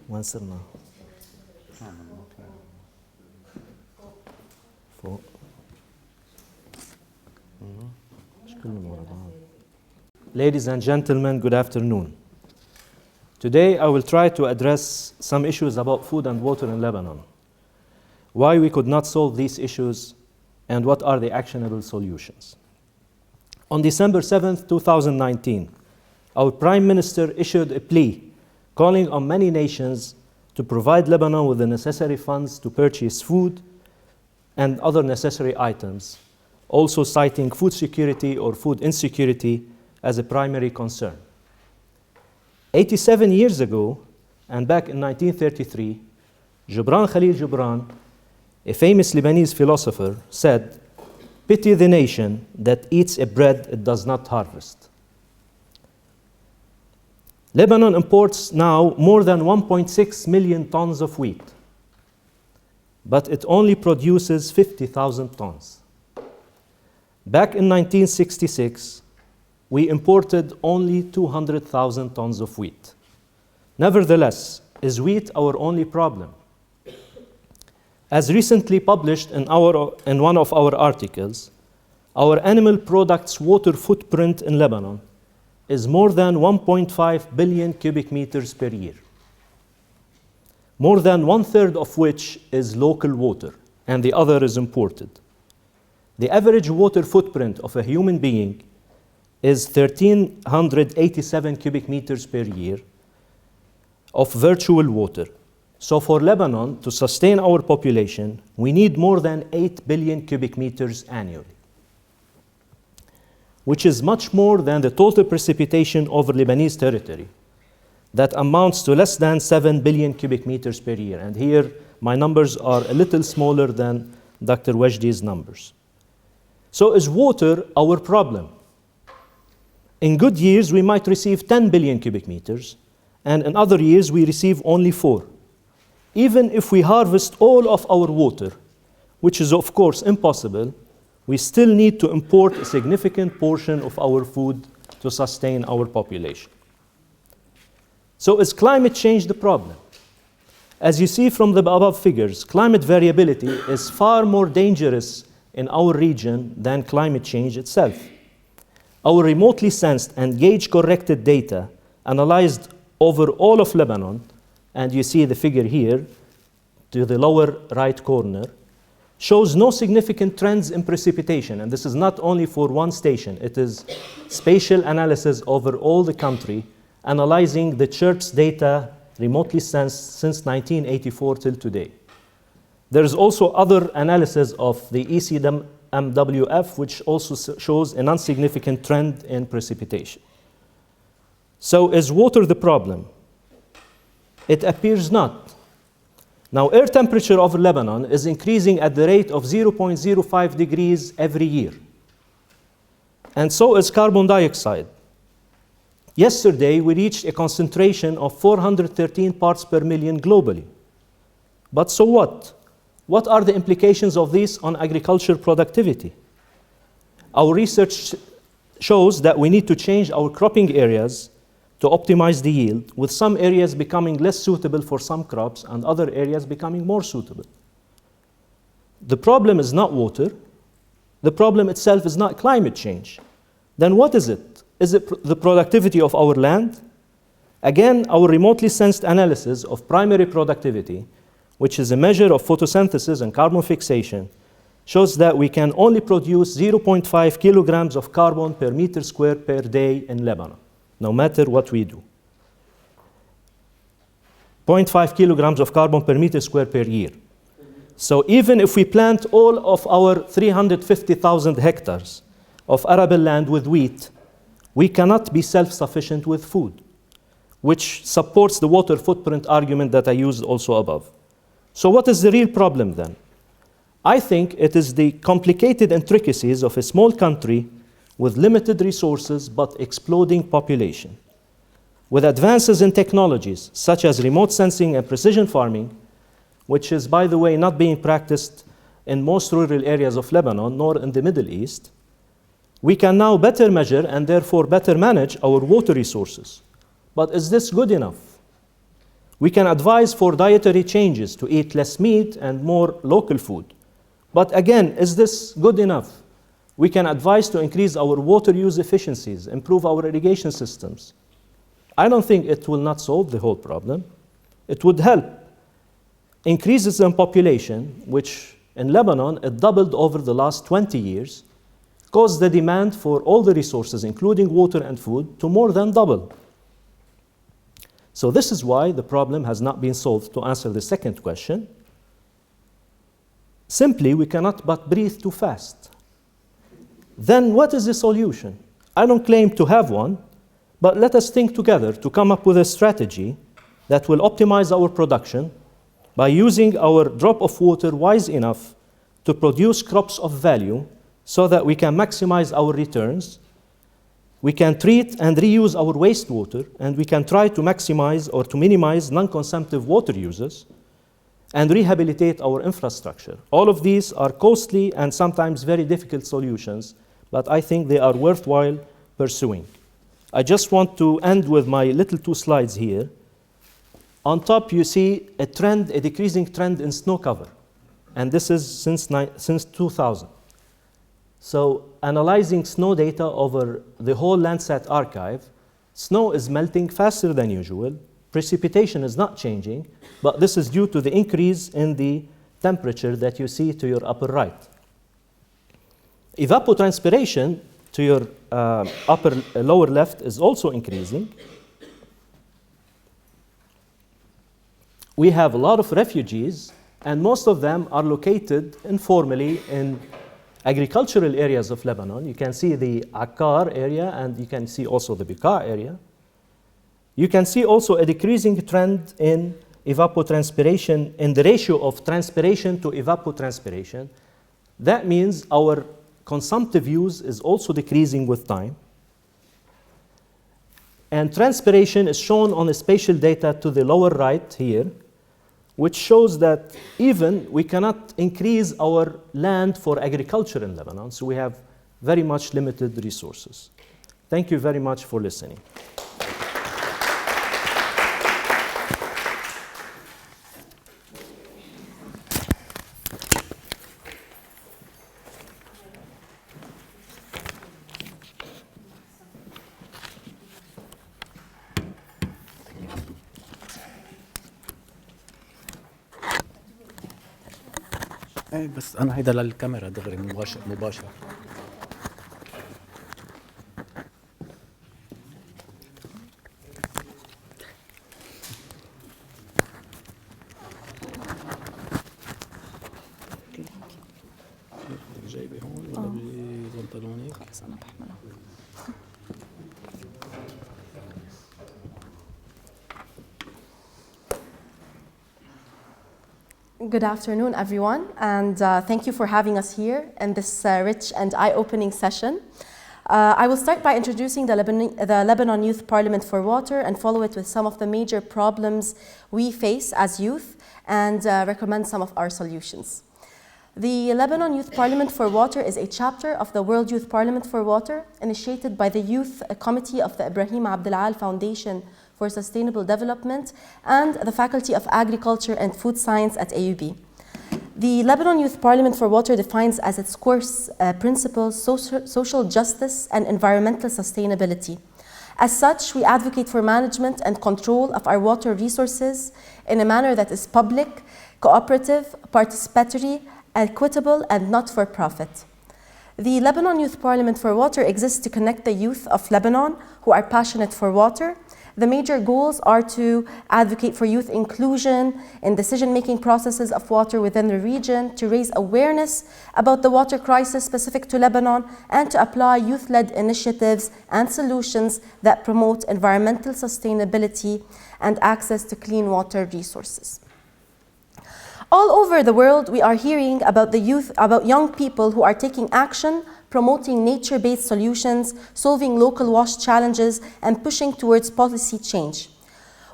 وين صرنا؟ فوق مش كلهم ورا بعض. Ladies and gentlemen, good afternoon. Today I will try to address some issues about food and water in Lebanon, why we could not solve these issues, and what are the actionable solutions. On December 7th, 2019, our Prime Minister issued a plea calling on many nations to provide Lebanon with the necessary funds to purchase food and other necessary items, also citing food security or food insecurity as a primary concern. 87 years ago, and back in 1933, Gibran Khalil Gibran, a famous Lebanese philosopher, said, "Pity the nation that eats a bread it does not harvest." Lebanon imports now more than 1.6 million tons of wheat, but it only produces 50,000 tons. Back in 1966, we imported only 200,000 tons of wheat. Nevertheless, is wheat our only problem? As recently published in one of our articles, our animal products water footprint in Lebanon is more than 1.5 billion cubic meters per year, more than 1/3 of which is local water, and the other is imported. The average water footprint of a human being is 1,387 cubic meters per year of virtual water. So for Lebanon to sustain our population, we need more than 8 billion cubic meters annually, which is much more than the total precipitation over Lebanese territory that amounts to less than 7 billion cubic meters per year. And here, my numbers are a little smaller than Dr. Wajdi's numbers. So is water our problem? In good years, we might receive 10 billion cubic meters, and in other years, we receive only 4. Even if we harvest all of our water, which is of course impossible, we still need to import a significant portion of our food to sustain our population. So is climate change the problem? As you see from the above figures, climate variability is far more dangerous in our region than climate change itself. Our remotely sensed and gauge-corrected data, analyzed over all of Lebanon, and you see the figure here to the lower right corner, shows no significant trends in precipitation. And this is not only for one station, it is spatial analysis over all the country, analyzing the chirps data remotely sensed since 1984 till today. There is also other analysis of the ECMWF, which also shows a non-significant trend in precipitation. So is water the problem? It appears not. Now, air temperature over Lebanon is increasing at the rate of 0.05 degrees every year. And so is carbon dioxide. Yesterday, we reached a concentration of 413 parts per million globally. But so what? What are the implications of this on agriculture productivity? Our research shows that we need to change our cropping areas to optimize the yield, with some areas becoming less suitable for some crops and other areas becoming more suitable. The problem is not water. The problem itself is not climate change. Then what is it? Is it the productivity of our land? Again, our remotely sensed analysis of primary productivity, which is a measure of photosynthesis and carbon fixation, shows that we can only produce 0.5 kilograms of carbon per meter square per day in Lebanon, no matter what we do. 0.5 kilograms of carbon per meter square per year. So even if we plant all of our 350,000 hectares of arable land with wheat, we cannot be self-sufficient with food, which supports the water footprint argument that I used also above. So what is the real problem then? I think it is the complicated intricacies of a small country with limited resources but exploding population. With advances in technologies such as remote sensing and precision farming, which is, by the way, not being practiced in most rural areas of Lebanon nor in the Middle East, we can now better measure and therefore better manage our water resources. But is this good enough? We can advise for dietary changes to eat less meat and more local food. But again, is this good enough? We can advise to increase our water use efficiencies, improve our irrigation systems. I don't think it will not solve the whole problem. It would help. Increases in population, which in Lebanon, it doubled over the last 20 years, caused the demand for all the resources, including water and food, to more than double. So this is why the problem has not been solved. To answer the second question, simply we cannot but breathe too fast. Then what is the solution? I don't claim to have one, but let us think together to come up with a strategy that will optimize our production by using our drop of water wise enough to produce crops of value so that we can maximize our returns. We can treat and reuse our wastewater, and we can try to maximize or to minimize non-consumptive water uses and rehabilitate our infrastructure. All of these are costly and sometimes very difficult solutions, but I think they are worthwhile pursuing. I just want to end with my little 2 slides here. On top, you see a trend, a decreasing trend in snow cover, and this is since 2000. So analyzing snow data over the whole Landsat archive, snow is melting faster than usual. Precipitation is not changing, but this is due to the increase in the temperature that you see to your upper right. Evapotranspiration to your lower left is also increasing. We have a lot of refugees, and most of them are located informally in agricultural areas of Lebanon. You can see the Akkar area, and you can see also the Bekaa area. You can see also a decreasing trend in evapotranspiration, in the ratio of transpiration to evapotranspiration. That means our consumptive use is also decreasing with time. And transpiration is shown on the spatial data to the lower right here, which shows that even we cannot increase our land for agriculture in Lebanon, so we have very much limited resources. Thank you very much for listening. ايه بس انا هيدا للكاميرا دغري مباشر. جايبه هون ولا ببنطلوني؟ خلص انا بحملها. Good afternoon, everyone, and thank you for having us here in this rich and eye-opening session. I will start by introducing the Lebanon Youth Parliament for Water and follow it with some of the major problems we face as youth and recommend some of our solutions. The Lebanon Youth Parliament for Water is a chapter of the World Youth Parliament for Water initiated by the Youth Committee of the Ibrahim Abdel Al Foundation for Sustainable Development and the Faculty of Agriculture and Food Science at AUB. The Lebanon Youth Parliament for Water defines as its core principles social justice and environmental sustainability. As such, we advocate for management and control of our water resources in a manner that is public, cooperative, participatory, equitable, and not for profit. The Lebanon Youth Parliament for Water exists to connect the youth of Lebanon who are passionate for water. The major goals are to advocate for youth inclusion in decision-making processes of water within the region, to raise awareness about the water crisis specific to Lebanon, and to apply youth-led initiatives and solutions that promote environmental sustainability and access to clean water resources. All over the world, we are hearing about young people who are taking action, promoting nature-based solutions, solving local wash challenges, and pushing towards policy change.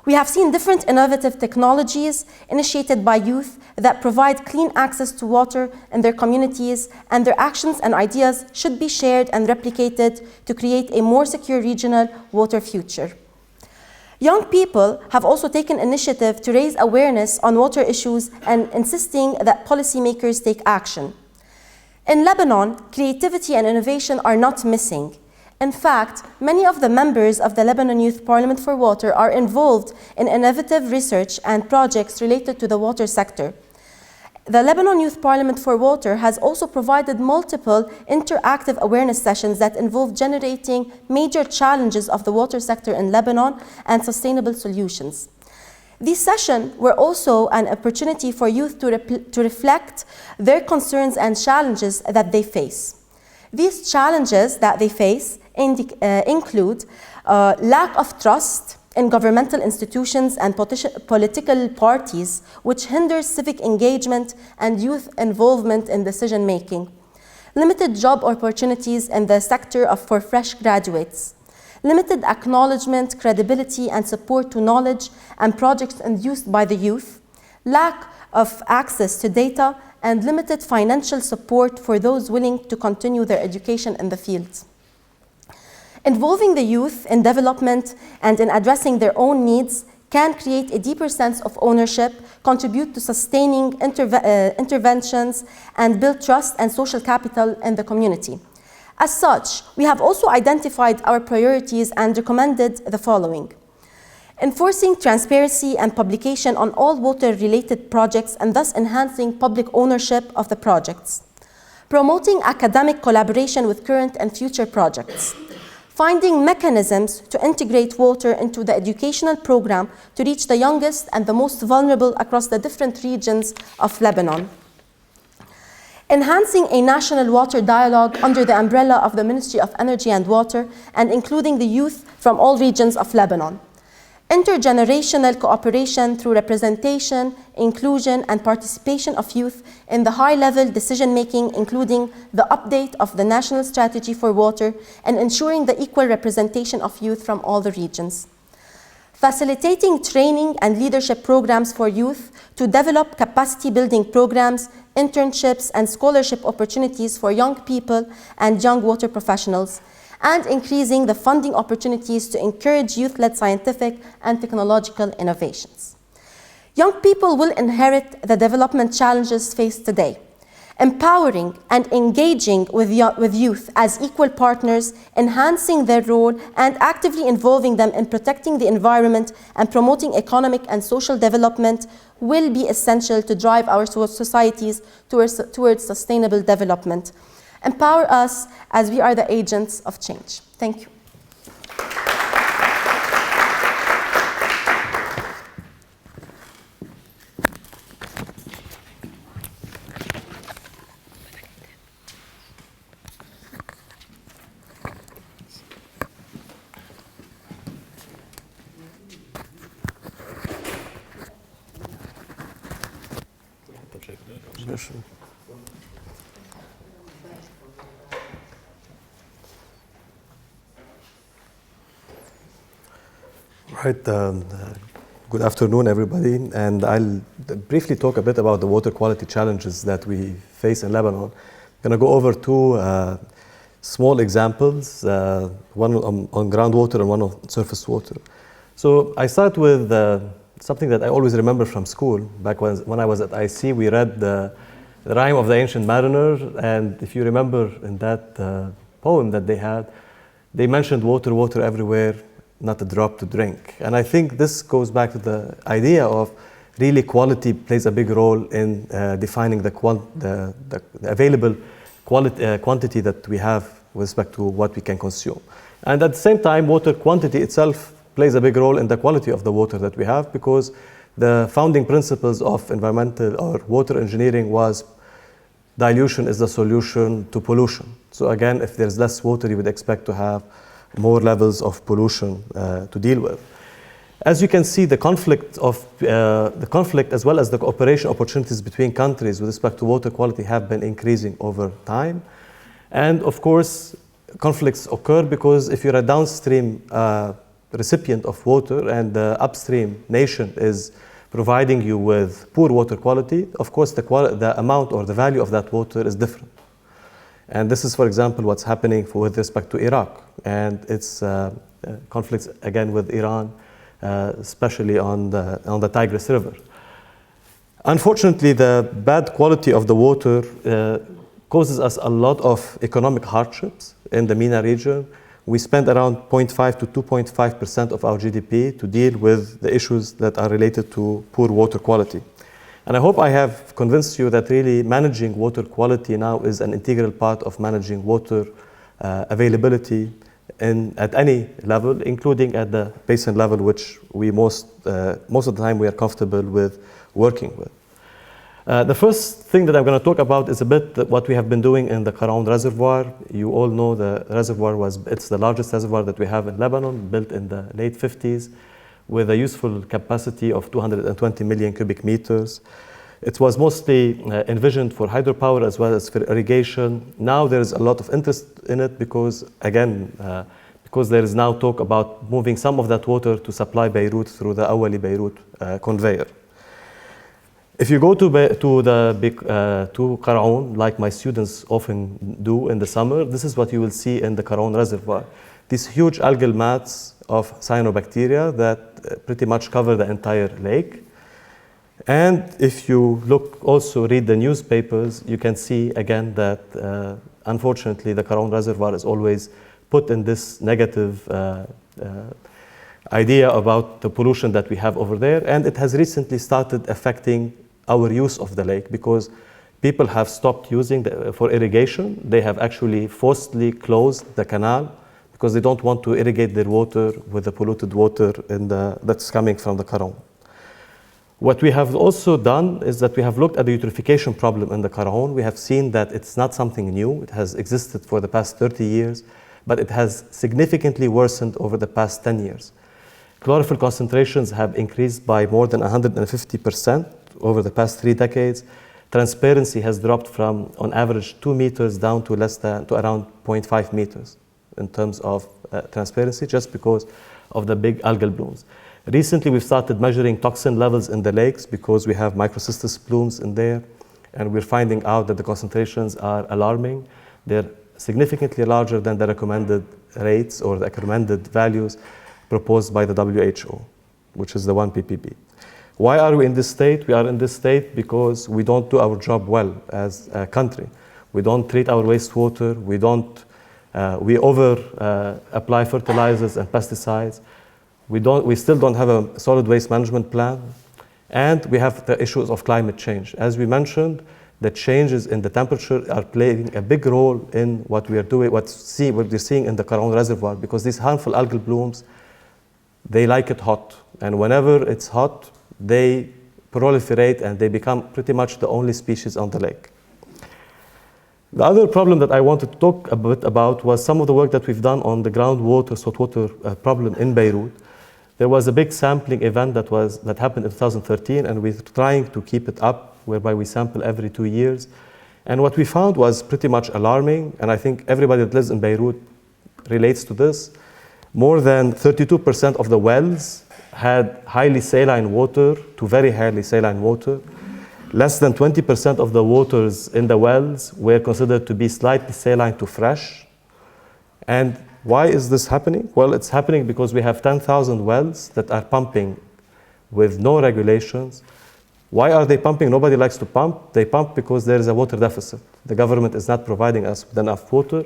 We have seen different innovative technologies initiated by youth that provide clean access to water in their communities, and their actions and ideas should be shared and replicated to create a more secure regional water future. Young people have also taken initiative to raise awareness on water issues and insisting that policymakers take action. In Lebanon, creativity and innovation are not missing. In fact, many of the members of the Lebanon Youth Parliament for Water are involved in innovative research and projects related to the water sector. The Lebanon Youth Parliament for Water has also provided multiple interactive awareness sessions that involve generating major challenges of the water sector in Lebanon and sustainable solutions. These sessions were also an opportunity for youth to reflect their concerns and challenges that they face. These challenges that they face include lack of trust in governmental institutions and political parties, which hinders civic engagement and youth involvement in decision-making. Limited job opportunities in the sector for fresh graduates. Limited acknowledgement, credibility, and support to knowledge and projects induced by the youth. Lack of access to data, and limited financial support for those willing to continue their education in the field. Involving the youth in development and in addressing their own needs can create a deeper sense of ownership, contribute to sustaining interventions, and build trust and social capital in the community. As such, we have also identified our priorities and recommended the following. Enforcing transparency and publication on all water-related projects and thus enhancing public ownership of the projects. Promoting academic collaboration with current and future projects. Finding mechanisms to integrate water into the educational program to reach the youngest and the most vulnerable across the different regions of Lebanon. Enhancing a national water dialogue under the umbrella of the Ministry of Energy and Water and including the youth from all regions of Lebanon. Intergenerational cooperation through representation, inclusion, and participation of youth in the high-level decision-making, including the update of the National Strategy for Water and ensuring the equal representation of youth from all the regions. Facilitating training and leadership programs for youth to develop capacity-building programs, internships, and scholarship opportunities for young people and young water professionals, and increasing the funding opportunities to encourage youth-led scientific and technological innovations. Young people will inherit the development challenges faced today. empowering and engaging with youth as equal partners, enhancing their role, and actively involving them in protecting the environment and promoting economic and social development will be essential to drive our societies towards sustainable development. Empower us as we are the agents of change. Thank you. Right. Good afternoon, everybody. And I'll briefly talk a bit about the water quality challenges that we face in Lebanon. I'm going to go over two small examples, one on groundwater and one on surface water. So I start with something that I always remember from school. Back when I was at IC, we read the Rhyme of the Ancient Mariner. And if you remember in that poem that they had, they mentioned water, water everywhere, not a drop to drink. And I think this goes back to the idea of really quality plays a big role in defining the available quantity that we have with respect to what we can consume. And at the same time, water quantity itself plays a big role in the quality of the water that we have, because the founding principles of environmental or water engineering was dilution is the solution to pollution. So again, if there's less water, you would expect to have more levels of pollution to deal with. As you can see, the conflict as well as the cooperation opportunities between countries with respect to water quality have been increasing over time. And of course, conflicts occur because if you're a downstream recipient of water and the upstream nation is providing you with poor water quality, of course the amount or the value of that water is different. And this is, for example, what's happening with respect to Iraq and its conflicts again with Iran, especially on the Tigris River. Unfortunately, the bad quality of the water causes us a lot of economic hardships in the MENA region. We spend around 0.5 to 2.5% of our GDP to deal with the issues that are related to poor water quality. And I hope I have convinced you that really managing water quality now is an integral part of managing water availability at any level, including at the basin level, which we most of the time we are comfortable with working with. The first thing that I'm going to talk about is a bit what we have been doing in the Quraan Reservoir. You all know the reservoir it's the largest reservoir that we have in Lebanon, built in the late 50s, with a useful capacity of 220 million cubic meters. It was mostly envisioned for hydropower as well as for irrigation. Now there is a lot of interest in it because, again, because there is now talk about moving some of that water to supply Beirut through the Awali Beirut conveyor. If you go to Quraan, like my students often do in the summer, this is what you will see in the Quraan Reservoir. These huge algal mats of cyanobacteria that pretty much cover the entire lake. And if you also read the newspapers, you can see again that unfortunately the Quraan Reservoir is always put in this negative idea about the pollution that we have over there. And it has recently started affecting our use of the lake because people have stopped using for irrigation. They have actually forcibly closed the canal because they don't want to irrigate their water with the polluted water that's coming from the Quraan. What we have also done is that we have looked at the eutrophication problem in the Quraan. We have seen that it's not something new. It has existed for the past 30 years, but it has significantly worsened over the past 10 years. Chlorophyll concentrations have increased by more than 150% over the past 3 decades. Transparency has dropped from, on average, 2 meters down to around 0.5 meters in terms of transparency, just because of the big algal blooms. Recently, we've started measuring toxin levels in the lakes because we have microcystis blooms in there, and we're finding out that the concentrations are alarming. They're significantly larger than the recommended rates or the recommended values proposed by the WHO, which is the 1 ppb. Why are we in this state? We are in this state because we don't do our job well as a country. We don't treat our wastewater. We apply fertilizers and pesticides. We still don't have a solid waste management plan. And we have the issues of climate change. As we mentioned, the changes in the temperature are playing a big role in what we are doing, what we're seeing in the Quraan Reservoir, because these harmful algal blooms, they like it hot. And whenever it's hot, they proliferate and they become pretty much the only species on the lake. The other problem that I wanted to talk a bit about was some of the work that we've done on the groundwater, saltwater problem in Beirut. There was a big sampling event that happened in 2013, and we're trying to keep it up, whereby we sample every 2 years. And what we found was pretty much alarming, and I think everybody that lives in Beirut relates to this. More than 32% of the wells had highly saline water to very highly saline water. Less than 20% of the waters in the wells were considered to be slightly saline to fresh. And why is this happening? Well, it's happening because we have 10,000 wells that are pumping with no regulations. Why are they pumping? Nobody likes to pump. They pump because there is a water deficit. The government is not providing us with enough water.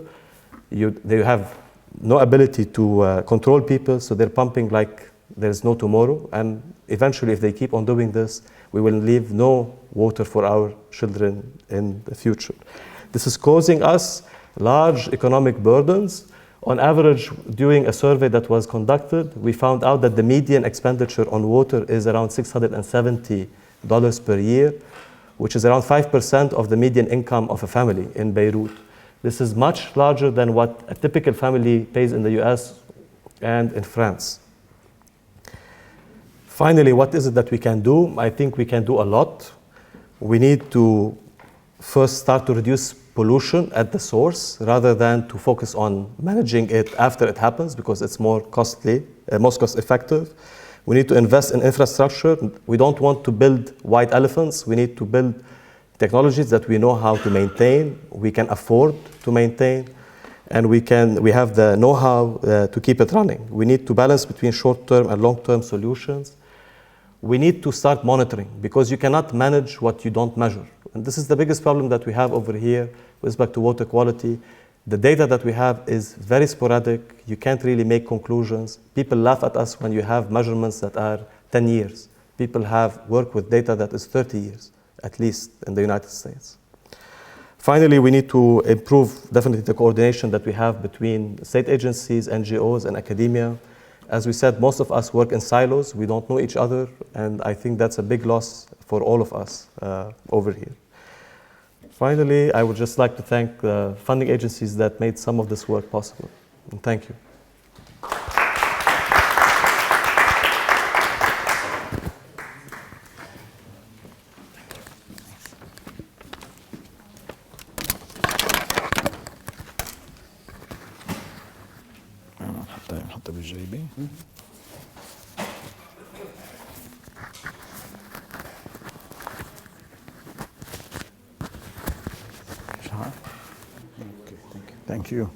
They have no ability to control people, so they're pumping like there's no tomorrow. And eventually, if they keep on doing this, we will leave no water for our children in the future. This is causing us large economic burdens. On average, during a survey that was conducted, we found out that the median expenditure on water is around $670 per year, which is around 5% of the median income of a family in Beirut. This is much larger than what a typical family pays in the US and in France. Finally, what is it that we can do? I think we can do a lot. We need to first start to reduce pollution at the source rather than to focus on managing it after it happens, because it's more costly, most cost effective. We need to invest in infrastructure. We don't want to build white elephants. We need to build technologies that we know how to maintain, we can afford to maintain, and we have the know-how to keep it running. We need to balance between short-term and long-term solutions. We need to start monitoring, because you cannot manage what you don't measure. And this is the biggest problem that we have over here with respect to water quality. The data that we have is very sporadic. You can't really make conclusions. People laugh at us when you have measurements that are 10 years. People have worked with data that is 30 years, at least in the United States. Finally, we need to improve definitely the coordination that we have between state agencies, NGOs, and academia. As we said, most of us work in silos. We don't know each other, and I think that's a big loss for all of us over here. Finally, I would just like to thank the funding agencies that made some of this work possible. And thank you. نحطها بالجيبة. Thank you.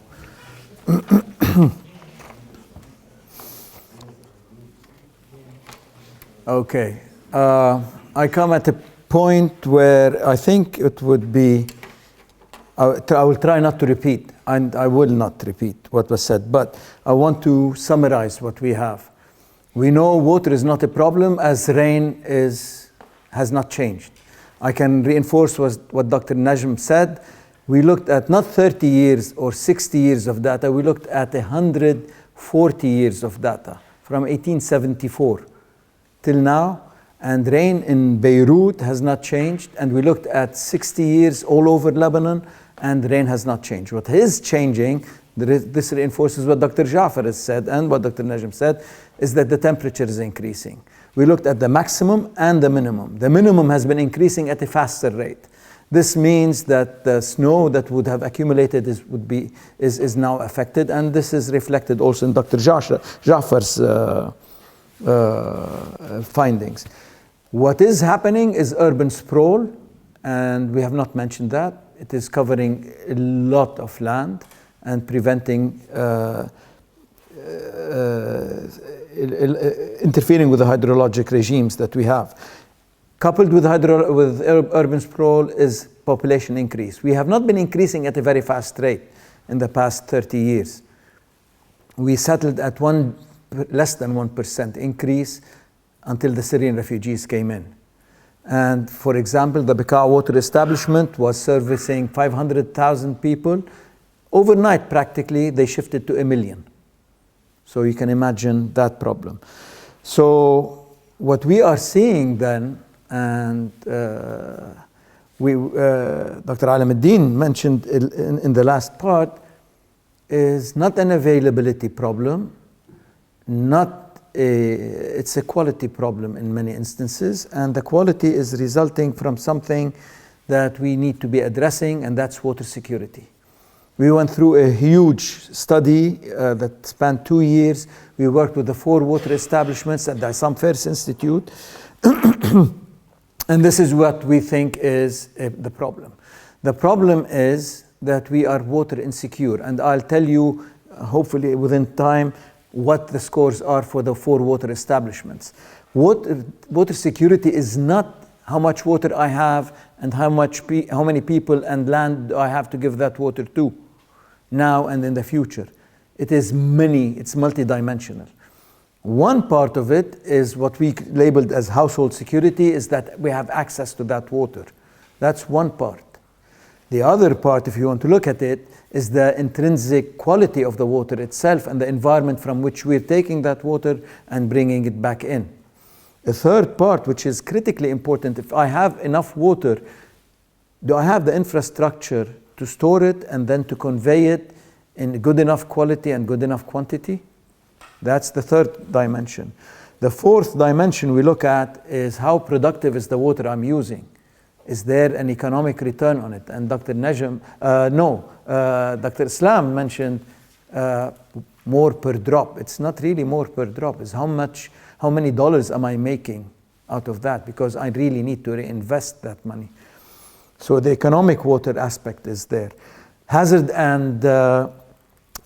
Okay. I come at a point where I think it would be, I will try not to repeat, and I will not repeat what was said, but I want to summarize what we have. We know water is not a problem as rain has not changed. I can reinforce what Dr. Najm said. We looked at not 30 years or 60 years of data, we looked at 140 years of data from 1874 till now, and rain in Beirut has not changed, and we looked at 60 years all over Lebanon, and rain has not changed. What is changing, this reinforces what Dr. Jafar has said and what Dr. Najm said, is that the temperature is increasing. We looked at the maximum and the minimum. The minimum has been increasing at a faster rate. This means that the snow that would have accumulated is now affected, and this is reflected also in Dr. Jafar's findings. What is happening is urban sprawl, and we have not mentioned that. It is covering a lot of land and preventing interfering with the hydrologic regimes that we have. Coupled with urban sprawl is population increase. We have not been increasing at a very fast rate in the past 30 years. We settled at less than 1% increase until the Syrian refugees came in. And for example, the Bekaa water establishment was servicing 500,000 people. Overnight, practically, they shifted to 1 million. So you can imagine that problem. So what we are seeing then, and Dr. Alamuddin mentioned in the last part, is not an availability problem, it's a quality problem in many instances, and the quality is resulting from something that we need to be addressing, and that's water security. We went through a huge study that spanned 2 years. We worked with the 4 water establishments at the Assam FAFS Institute, and this is what we think is the problem. The problem is that we are water insecure, and I'll tell you, hopefully within time, what the scores are for the 4 water establishments. Water security is not how much water I have and how many people and land I have to give that water to now and in the future. It's multidimensional. One part of it is what we labeled as household security, is that we have access to that water. That's one part. The other part, if you want to look at it, is the intrinsic quality of the water itself and the environment from which we're taking that water and bringing it back in. A third part, which is critically important, if I have enough water, do I have the infrastructure to store it and then to convey it in good enough quality and good enough quantity? That's the third dimension. The fourth dimension we look at is how productive is the water I'm using. Is there an economic return on it? And Dr. Dr. Islam mentioned more per drop. It's not really more per drop. It's how many dollars am I making out of that? Because I really need to reinvest that money. So the economic water aspect is there. Hazard and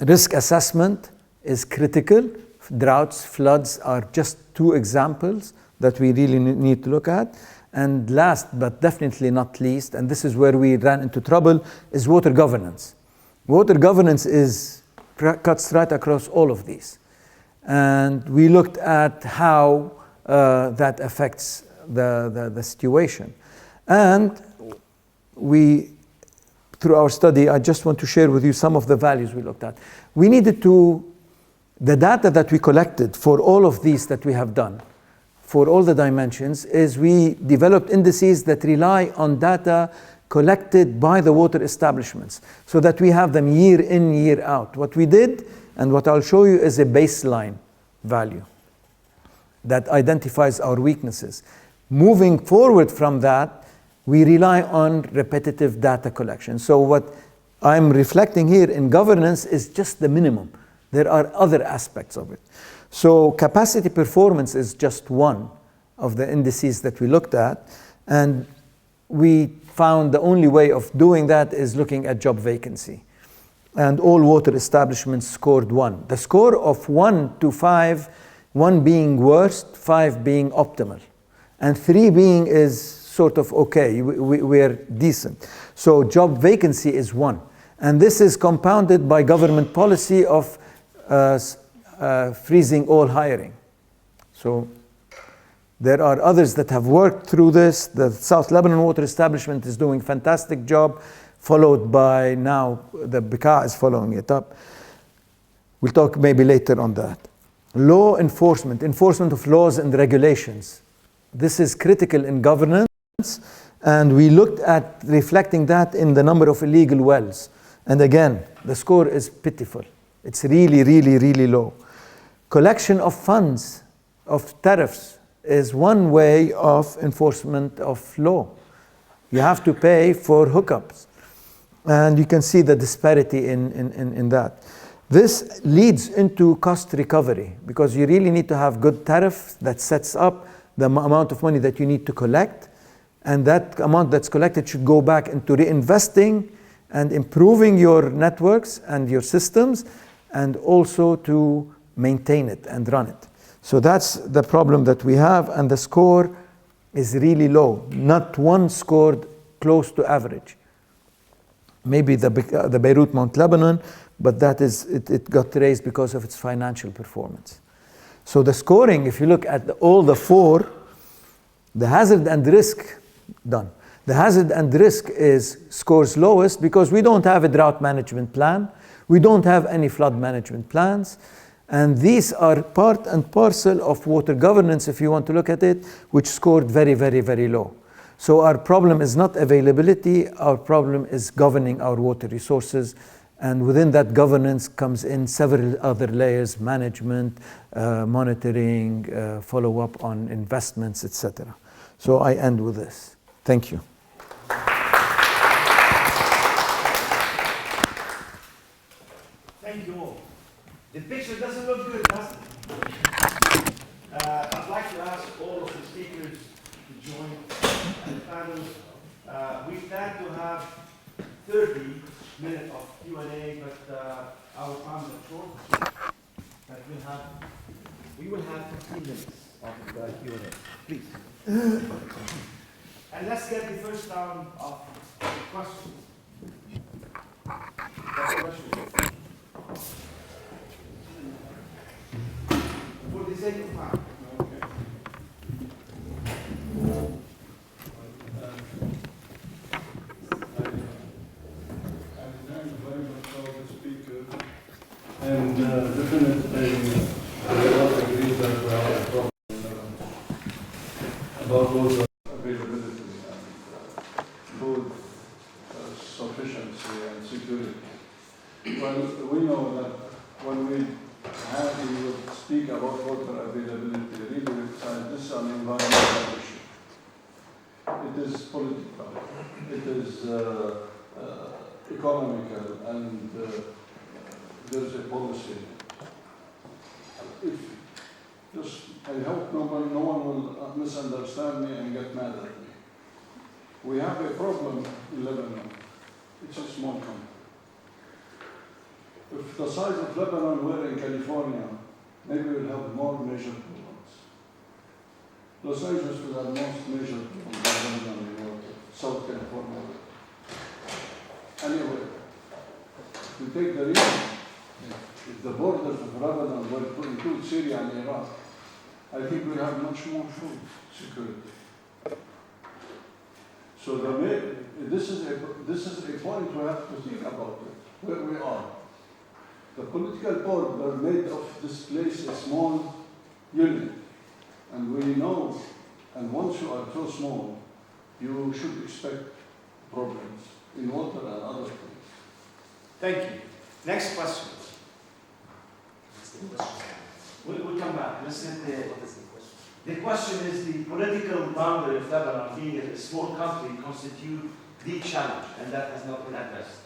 risk assessment is critical. Droughts, floods are just 2 examples that we really need to look at. And last but definitely not least, and this is where we ran into trouble, is water governance. Water governance cuts right across all of these. And we looked at how that affects the situation. And through our study, I just want to share with you some of the values we looked at. The data that we collected for all of these that we have done, for all the dimensions, is we developed indices that rely on data collected by the water establishments so that we have them year in, year out. What we did, and what I'll show you, is a baseline value that identifies our weaknesses. Moving forward from that, we rely on repetitive data collection. So what I'm reflecting here in governance is just the minimum. There are other aspects of it. So capacity performance is just one of the indices that we looked at, and we found the only way of doing that is looking at job vacancy. And all water establishments scored 1. The score of 1 to 5, 1 being worst, 5 being optimal, and 3 being is sort of okay, we're decent. So job vacancy is 1. And this is compounded by government policy of freezing all hiring. So there are others that have worked through this. The South Lebanon Water Establishment is doing a fantastic job, followed by now the Bekaa is following it up. We'll talk maybe later on that. Law enforcement of laws and regulations. This is critical in governance, and we looked at reflecting that in the number of illegal wells. And again, the score is pitiful. It's really, really, really low. Collection of funds, of tariffs, is one way of enforcement of law. You have to pay for hookups. And you can see the disparity in that. This leads into cost recovery, because you really need to have good tariff that sets up the amount of money that you need to collect. And that amount that's collected should go back into reinvesting and improving your networks and your systems, and also to maintain it and run it. So that's the problem that we have, and the score is really low. Not one scored close to average. Maybe the Beirut Mount Lebanon, but that is, it got raised because of its financial performance. So the scoring, if you look at all the four, the hazard and risk done. The hazard and risk scores lowest because we don't have a drought management plan. We don't have any flood management plans. And these are part and parcel of water governance, if you want to look at it, which scored very, very, very low. So our problem is not availability, our problem is governing our water resources. And within that governance comes in several other layers: management, monitoring, follow-up on investments, etc. So I end with this. Thank you. Thank you all. The picture doesn't look good, does it? I'd like to ask all of the speakers to join the panel. We plan to have 30 minutes of Q&A, but our time is short. But we will have 15 minutes of Q&A. Please. And let's get the first round of questions. For the sake of time. And definitely, I all agree that we have a problem about water availability and food sufficiency and security. Well, we know that when we would speak about water availability, really with scientists and environmental issue. It is political, it is economical, and there's a policy. I hope no one will misunderstand me and get mad at me. We have a problem in Lebanon. It's a small country. If the size of Lebanon were in California, maybe we'll have more major problems. Los Angeles will have most major problems in water, South California. Anyway, to take the region, if the borders of Lebanon were to include Syria and Iraq, I think we have much more food security. So this is a point we have to think about it, where we are. The political border made of this place a small unit, and we know, and once you are so small, you should expect problems in water and other things. Thank you. Next question. We'll come back. The question is the political boundary of Lebanon, being a small country, constitute the challenge, and that has not been addressed.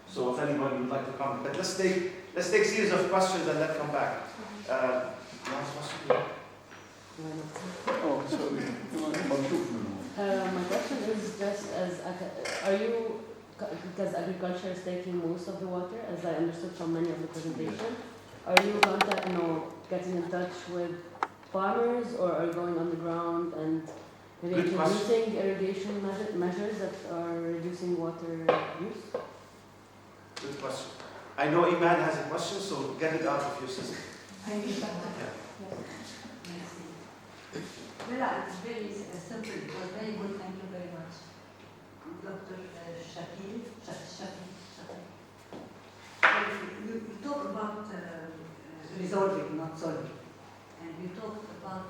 So if anybody would like to comment, but let's take a series of questions and then come back. Last question. Oh, sorry. My question is just are you, because agriculture is taking most of the water, as I understood from many of the presentation, are you getting in touch with farmers, or are you going on the ground and maybe introducing irrigation measures that are reducing water use? Good question. I know Iman has a question, so get it out of your system. Thank you so much. Well, it's very simple. It was very good. Thank you very much. Dr. Shakil. You talk about resolving, not solving. And you talked about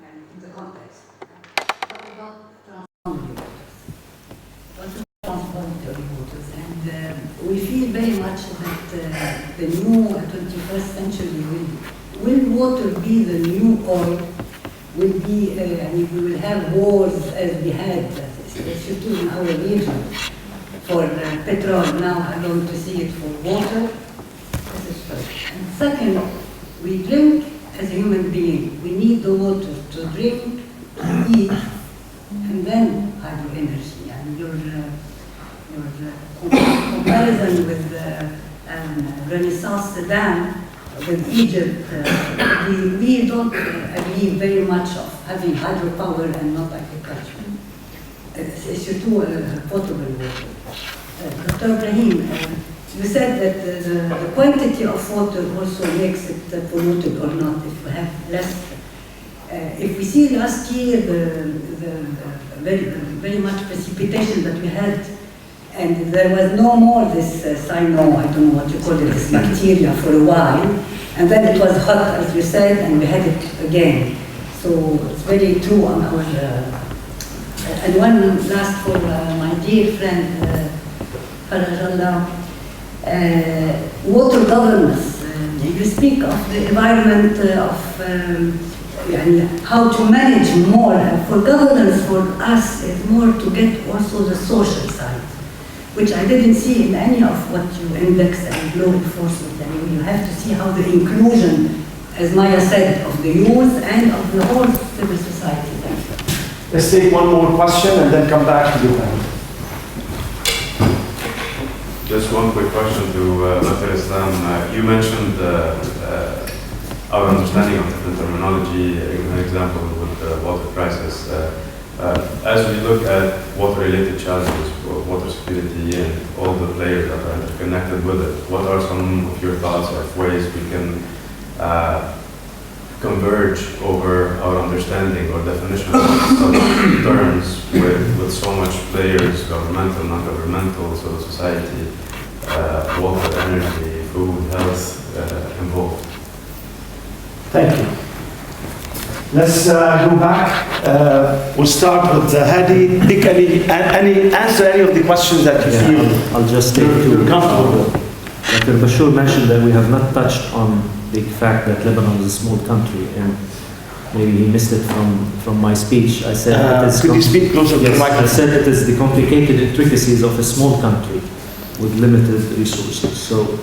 in the context. Talk about transformatory waters. And we feel very much that the new 21st century will water be the new oil? Will be, we will have wars as we had, especially in our region, for petrol. Now I don't want to see it for water. This is first. And second, we drink as a human being. We need the water to drink, to eat, and then hydro energy. And your comparison with Renaissance Dam with Egypt, we don't agree very much of having hydropower and not agriculture. It's surtout potable water. Dr. Ibrahim, you said that the quantity of water also makes it polluted or not if we have less. If we see last year the very much precipitation that we had, and there was no more this cyano, I don't know what you call it, this bacteria for a while, and then it was hot, as you said, and we had it again. So it's very true on our. And one last for my dear friend, Farajallah, water governance. You speak of the environment, how to manage more. For governance, for us, is more to get also the social side, which I didn't see in any of what you index and law enforcement. I mean, you have to see how the inclusion, as Maya said, of the youth and of the whole civil society. Let's take one more question and then come back to the panel. Just one quick question to Dr. Islam. You mentioned our understanding of the terminology, an example with the water crisis. As we look at water-related challenges, water security, and all the players that are interconnected with it, what are some of your thoughts of ways we can converge over our understanding or definition of such terms with so much players, governmental, non-governmental, civil society, water, energy, food, health involved? Thank you. Let's go back. We'll start with Hadi. Pick answer any of the questions that you feel. I'll just take you're comfortable with. Dr. Bashir mentioned that we have not touched on the fact that Lebanon is a small country, and maybe he missed it from my speech. I said it is could you speak closer to the microphone? I said it is the complicated intricacies of a small country with limited resources. So,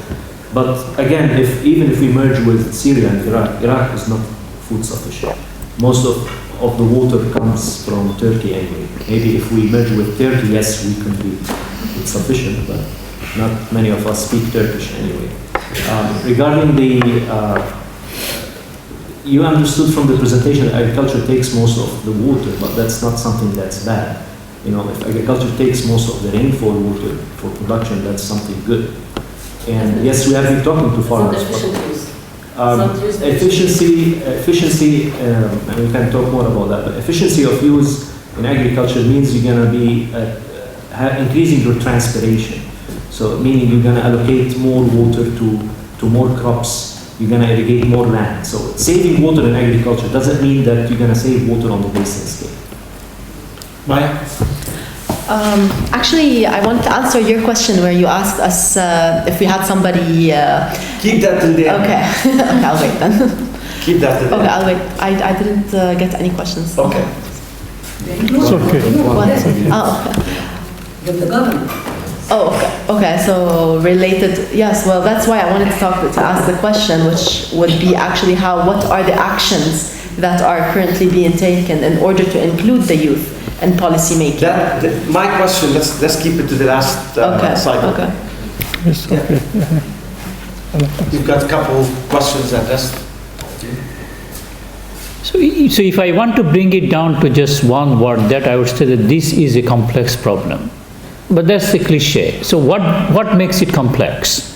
but again, even if we merge with Syria and Iraq is not food sufficient. Most of the water comes from Turkey anyway. Maybe if we merge with Turkey, yes, we can be sufficient, but not many of us speak Turkish anyway. Regarding the, you understood from the presentation that agriculture takes most of the water, but that's not something that's bad. You know, if agriculture takes most of the rainfall water for production, that's something good. And yes, we have been talking to farmers. Efficiency, and we can talk more about that, but efficiency of use in agriculture means you're going to be increasing your transpiration. So meaning you're going to allocate more water to more crops, you're going to irrigate more land. So saving water in agriculture doesn't mean that you're going to save water on the basin scale. Maya? Actually, I want to answer your question where you asked us if we had somebody... Keep that till the end. Okay. Okay, I'll wait then. Keep that till the end. Okay, I'll wait. I didn't get any questions. Okay. It's okay. What? Oh. With the government. Oh, okay. Okay, so related, yes, well, that's why I wanted to ask the question, which would be actually what are the actions that are currently being taken in order to include the youth in policy making? My question, let's keep it to the last cycle. Okay. Yes, okay. You've got a couple questions that just... So if I want to bring it down to just one word, that I would say that this is a complex problem. But that's a cliche. So what makes it complex?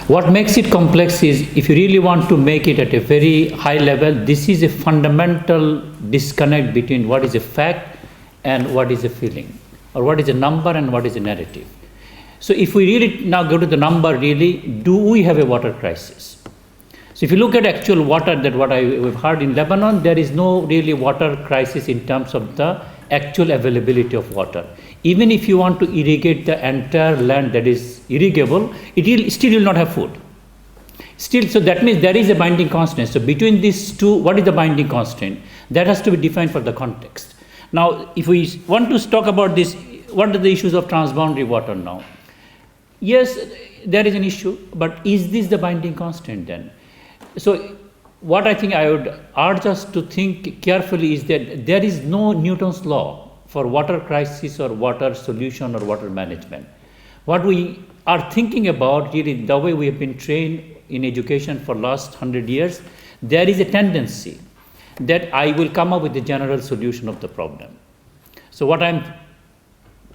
What makes it complex is, if you really want to make it at a very high level, this is a fundamental disconnect between what is a fact and what is a feeling, or what is a number and what is a narrative. So if we really now go to the number, really, do we have a water crisis? So if you look at actual water, that what we've heard in Lebanon, there is no really water crisis in terms of the actual availability of water. Even if you want to irrigate the entire land that is irrigable, still will not have food. Still, so that means there is a binding constraint. So between these two, what is the binding constraint? That has to be defined for the context. Now, if we want to talk about this, what are the issues of transboundary water now? Yes, there is an issue, but is this the binding constraint then? So what I think I would urge us to think carefully is that there is no Newton's law for water crisis or water solution or water management. What we are thinking about really the way we have been trained in education for last 100 years, there is a tendency that I will come up with a general solution of the problem. So what I'm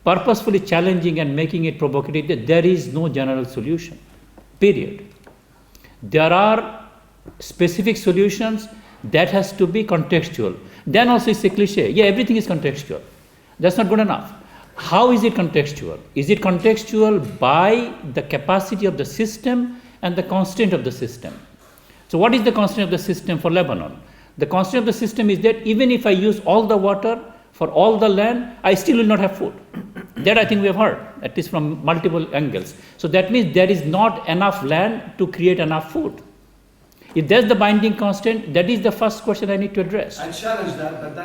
purposefully challenging and making it provocative, that there is no general solution, period. There are specific solutions that has to be contextual. Then also it's a cliche, yeah, everything is contextual. That's not good enough. How is it contextual? Is it contextual by the capacity of the system and the constraint of the system? So what is the constraint of the system for Lebanon? The constraint of the system is that even if I use all the water for all the land, I still will not have food. That I think we have heard, at least from multiple angles. So that means there is not enough land to create enough food. If that's the binding constraint, that is the first question I need to address. I challenge that, but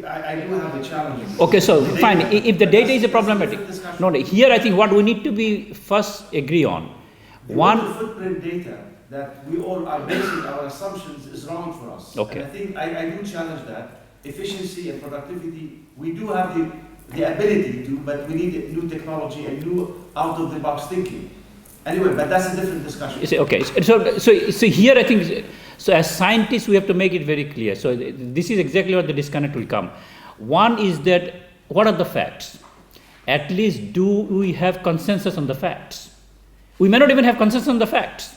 I do have a challenge. Okay, so fine. If the data is a problematic, no, here I think what we need to be first agree on. Water footprint data that we all are basing our assumptions is wrong for us. Okay. And I think I do challenge that. Efficiency and productivity, we do have the ability to, but we need new technology and new out-of-the-box thinking. Anyway, but that's a different discussion. Okay, so here I think, so as scientists we have to make it very clear. So this is exactly what the disconnect will come. One is that, what are the facts? At least do we have consensus on the facts? We may not even have consensus on the facts.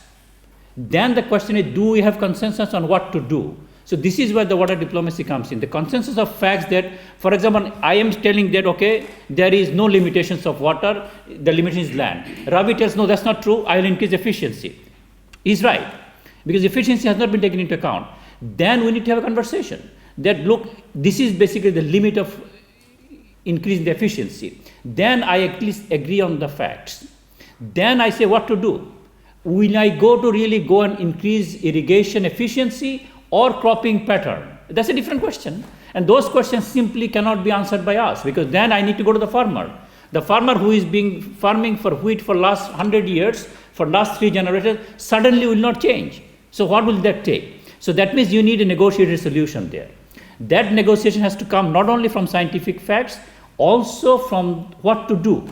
Then the question is, do we have consensus on what to do? So this is where the water diplomacy comes in. The consensus of facts that, for example, I am telling that, okay, there is no limitations of water, the limitation is land. Ravi tells, no, that's not true, I will increase efficiency. He's right, because efficiency has not been taken into account. Then we need to have a conversation that, look, this is basically the limit of increasing the efficiency. Then I at least agree on the facts. Then I say what to do. Will I go and increase irrigation efficiency or cropping pattern? That's a different question. And those questions simply cannot be answered by us, because then I need to go to the farmer. The farmer who is farming for wheat for last 100 years, for last 3 generations, suddenly will not change. So what will that take? So that means you need a negotiated solution there. That negotiation has to come not only from scientific facts, also from what to do.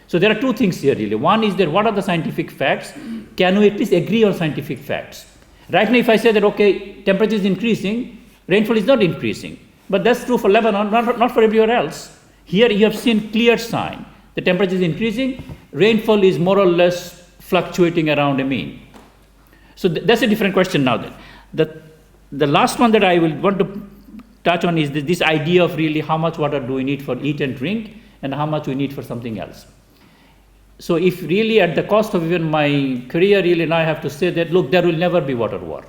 So there are 2 things here really. One is that what are the scientific facts? Can we at least agree on scientific facts? Right now, if I say that, okay, temperature is increasing, rainfall is not increasing. But that's true for Lebanon, not for everywhere else. Here you have seen clear sign. The temperature is increasing, rainfall is more or less fluctuating around a mean. So that's a different question now then. The last one that I will want to touch on is this idea of really how much water do we need for eat and drink and how much we need for something else. So if really at the cost of even my career, really now I have to say that, look, there will never be water war.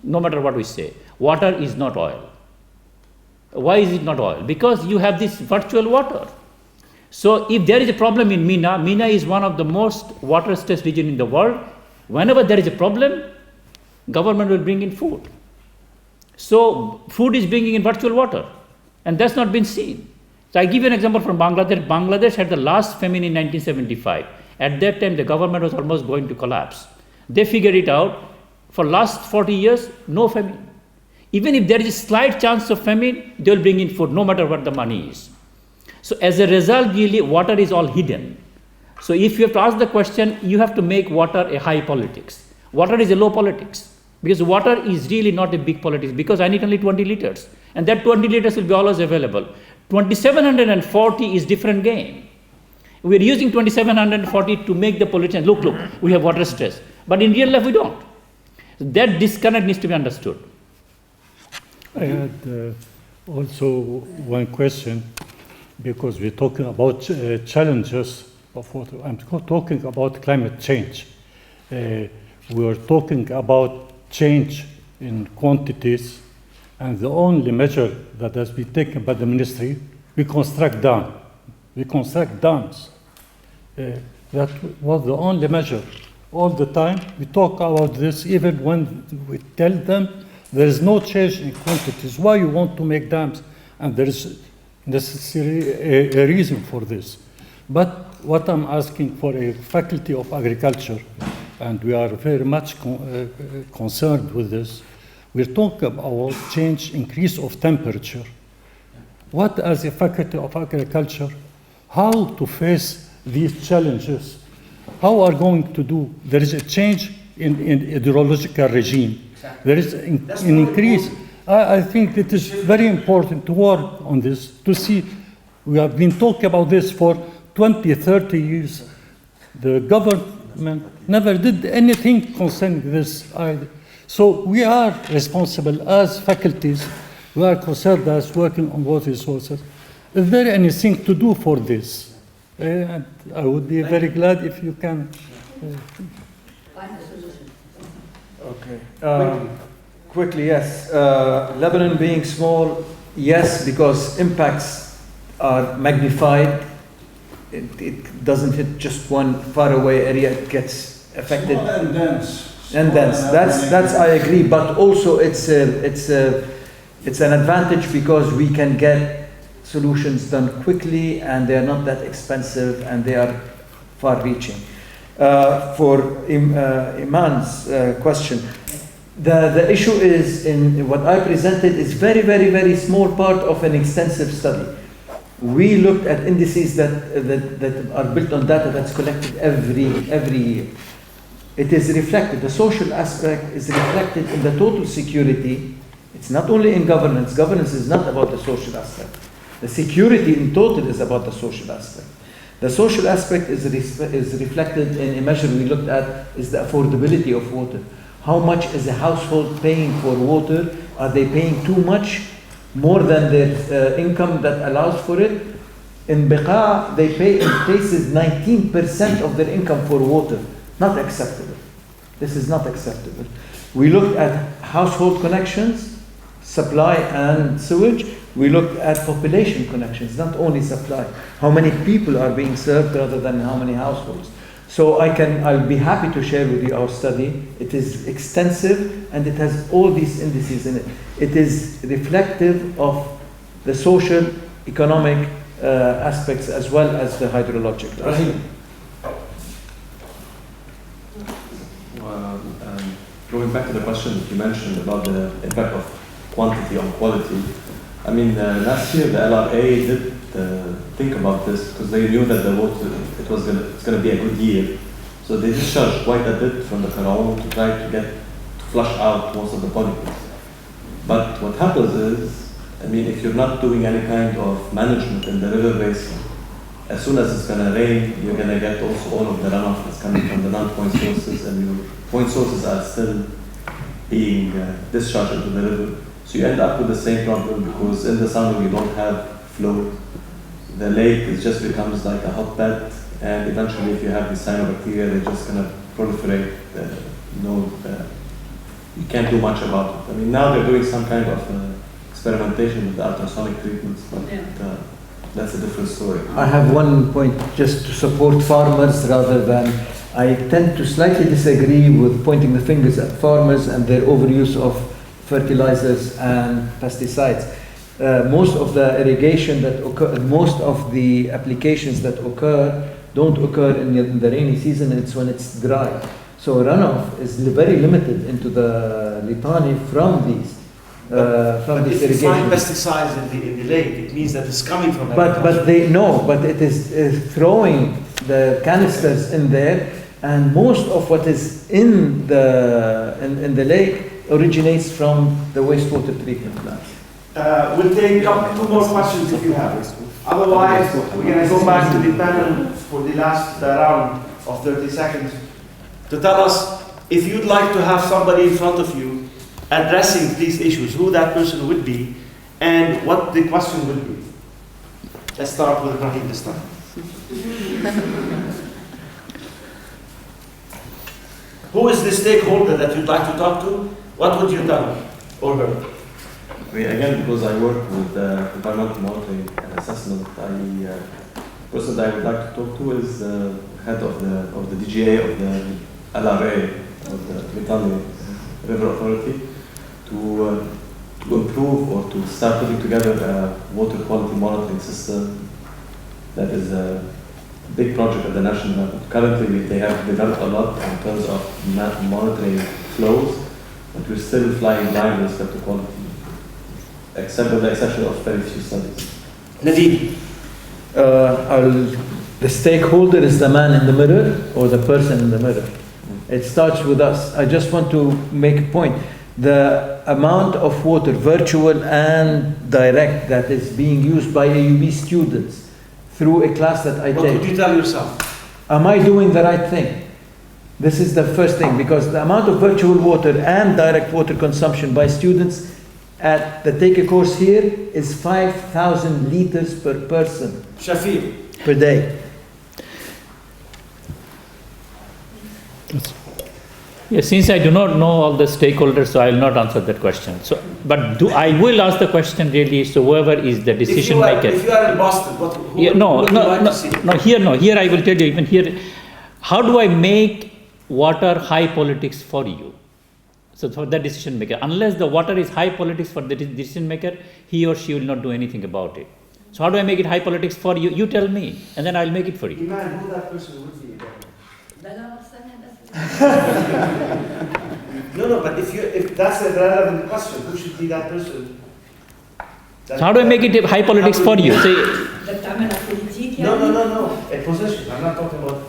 No matter what we say. Water is not oil. Why is it not oil? Because you have this virtual water. So if there is a problem in MENA is one of the most water-stressed region in the world. Whenever there is a problem, government will bring in food. So food is bringing in virtual water. And that's not been seen. So I give you an example from Bangladesh. Bangladesh had the last famine in 1975. At that time, the government was almost going to collapse. They figured it out. For last 40 years, no famine. Even if there is a slight chance of famine, they will bring in food, no matter what the money is. So as a result, really, water is all hidden. So if you have to ask the question, you have to make water a high politics. Water is a low politics. Because water is really not a big politics, because I need only 20 liters. And that 20 liters will be always available. 2740 is different game. We are using 2740 to make the politicians, look, we have water stress. But in real life, we don't. That disconnect needs to be understood. I had also one question, because we're talking about challenges of water. I'm talking about climate change. We are talking about change in quantities, and the only measure that has been taken by the ministry, we construct dams. We construct dams. That was the only measure. All the time, we talk about this, even when we tell them there is no change in quantities. Why you want to make dams? And there is necessarily a reason for this. But what I'm asking for a faculty of agriculture, and we are very much concerned with this, we're talking about change, increase of temperature. What, as a faculty of agriculture, how to face these challenges, how are going to do? There is a change in hydrological regime. There is an increase. I think it is very important to work on this, to see. We have been talking about this for 20, 30 years. The government never did anything concerning this either. So we are responsible as faculties. We are concerned as working on water resources. Is there anything to do for this? And I would be very glad if you can. Okay. Quickly, yes. Lebanon being small, yes, because impacts are magnified. It doesn't hit just one faraway area, it gets affected. Small and dense. And dense. That's I agree, but also it's an advantage because we can get solutions done quickly and they are not that expensive and they are far-reaching. For Iman's question, the issue is in what I presented is very, very, very small part of an extensive study. We looked at indices that are built on data that's collected every year. It is reflected, the social aspect is reflected in the total security. It's not only in governance. Governance is not about the social aspect. The security in total is about the social aspect. The social aspect is reflected in a measure we looked at is the affordability of water. How much is a household paying for water? Are they paying too much, more than their income that allows for it? In Beqa, they pay in places 19% of their income for water. Not acceptable. This is not acceptable. We looked at household connections, supply and sewage. We looked at population connections, not only supply. How many people are being served rather than how many households. So I'll be happy to share with you our study. It is extensive and it has all these indices in it. It is reflective of the social, economic aspects as well as the hydrological aspect. Going back to the question that you mentioned about the impact of quantity on quality, I mean, last year the LRA did think about this because they knew that the water, it's going to be a good year. So they discharged quite a bit from the Quraan to try to flush out most of the pollutants. But what happens is, I mean, if you're not doing any kind of management in the river basin, as soon as it's going to rain, you're going to get also all of the runoff that's coming from the non-point sources, and your point sources are still being discharged into the river. So you end up with the same problem because in the summer you don't have flow. The lake just becomes like a hotbed, and eventually if you have these cyanobacteria, they're just going to proliferate. You can't do much about it. I mean, now they're doing some kind of experimentation with the ultrasonic treatments, but that's a different story. I have one point just to support farmers rather than, I tend to slightly disagree with pointing the fingers at farmers and their overuse of fertilizers and pesticides. Most of the irrigation that occur, most of the applications that occur don't occur in the rainy season, it's when it's dry. So runoff is very limited into the Litani from these. From this if you find irrigation. pesticides in the lake, it means that it's coming from But it is throwing the canisters in there, and most of what is in the lake originates from the wastewater treatment plants. We'll take up 2 more questions if you have. Otherwise, we're going to go back to the panel for the last round of 30 seconds to tell us if you'd like to have somebody in front of you addressing these issues, who that person would be, and what the question would be. Let's start with Ibrahim this time. Who is the stakeholder that you'd like to talk to? What would you tell him or her? I mean, again, because I work with environmental monitoring and assessment, the person that I would like to talk to is the head of the DGA of the LRA, of the Litani River Authority, to improve or to start putting together a water quality monitoring system that is a big project at the national level. Currently, they have developed a lot in terms of monitoring flows, but we're still flying blind with respect to quality, except with the exception of very few studies. Nadeem. I'll The stakeholder is the man in the mirror or the person in the mirror. It starts with us. I just want to make a point. The amount of water, virtual and direct, that is being used by AUB students through a class that I What take. would you tell yourself? Am I doing the right thing? This is the first thing, because the amount of virtual water and direct water consumption by students at the take a course here is 5,000 liters per person Shafiq. per day. Yes, since I do not know all the stakeholders, so I will not answer that question. So, but I will ask the question really. So whoever is the decision maker. If you are in Boston, what would you like to see? Here I will tell you. Even here, how do I make water high politics for you? So for the decision maker, unless the water is high politics for the decision maker, he or she will not do anything about it. So how do I make it high politics for you? You tell me, and then I will make it for you. Iman, who that person would be? No, but if that's a relevant question, who should be that person? So how do I make it high politics for you? Say, No. A position. I'm not talking about.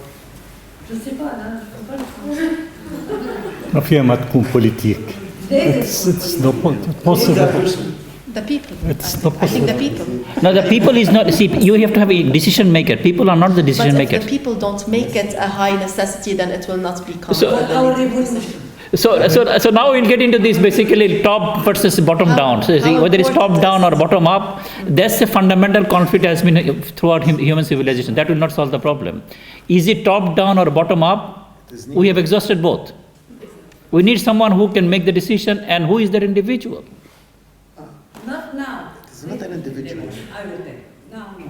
ما فيها ما تكون بوليتيك. It's not possible. The people. It's not I think the possible. people. no, the people is not. See, you have to have a decision maker. People are not the decision But maker. if the people don't make it a high necessity, then it will not become So- So now we'll get into this basically top versus bottom down. So see, whether it's top down or bottom up, that's a fundamental conflict has been throughout human civilization. That will not solve the problem. Is it top down or bottom up? We have exhausted both. We need someone who can make the decision, and who is that individual? Not now. It's not an individual. I will tell. Now, no.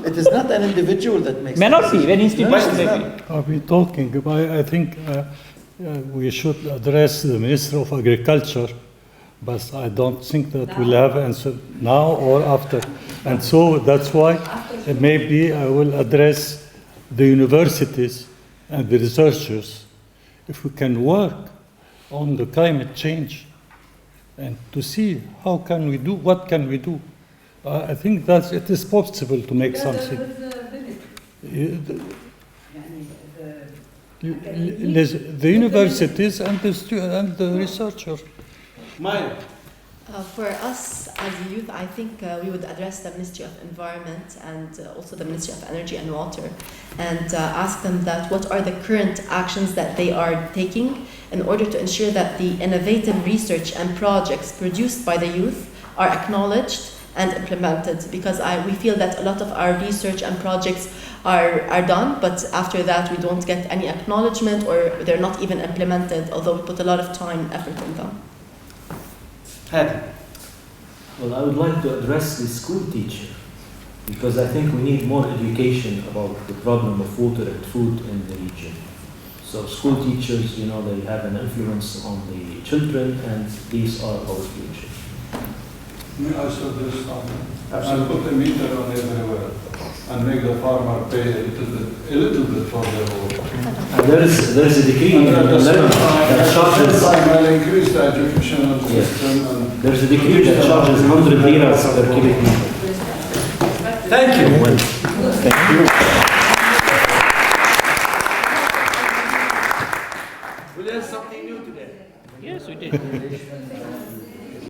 It is not an individual that makes. May not be, when institution No, maybe. Are we talking about, I think we should address the Minister of Agriculture, but I don't think that we'll have answer now or after. And so that's why maybe I will address the universities and the researchers, if we can work on the climate change and to see how can we do, what can we do. I think that it is possible to make something. The universities and the researchers. Maya. For us as a youth, I think we would address the Ministry of Environment and also the Ministry of Energy and Water and ask them that what are the current actions that they are taking in order to ensure that the innovative research and projects produced by the youth are acknowledged and implemented, because we feel that a lot of our research and projects are done, but after that we don't get any acknowledgement or they're not even implemented, although we put a lot of time and effort in them. Well, I would like to address the school teacher, because I think we need more education about the problem of water and food in the region. So school teachers, they have an influence on the children, and these are our future. May I suggest something? And put a meter on everywhere and make the farmer pay a little bit for their water. There is a decree in Lebanon that charges. I'll increase the educational system. And There's a decree that charges 100 liras per cubic meter. Thank you. Thank you. We learned something new today. Yes, we did.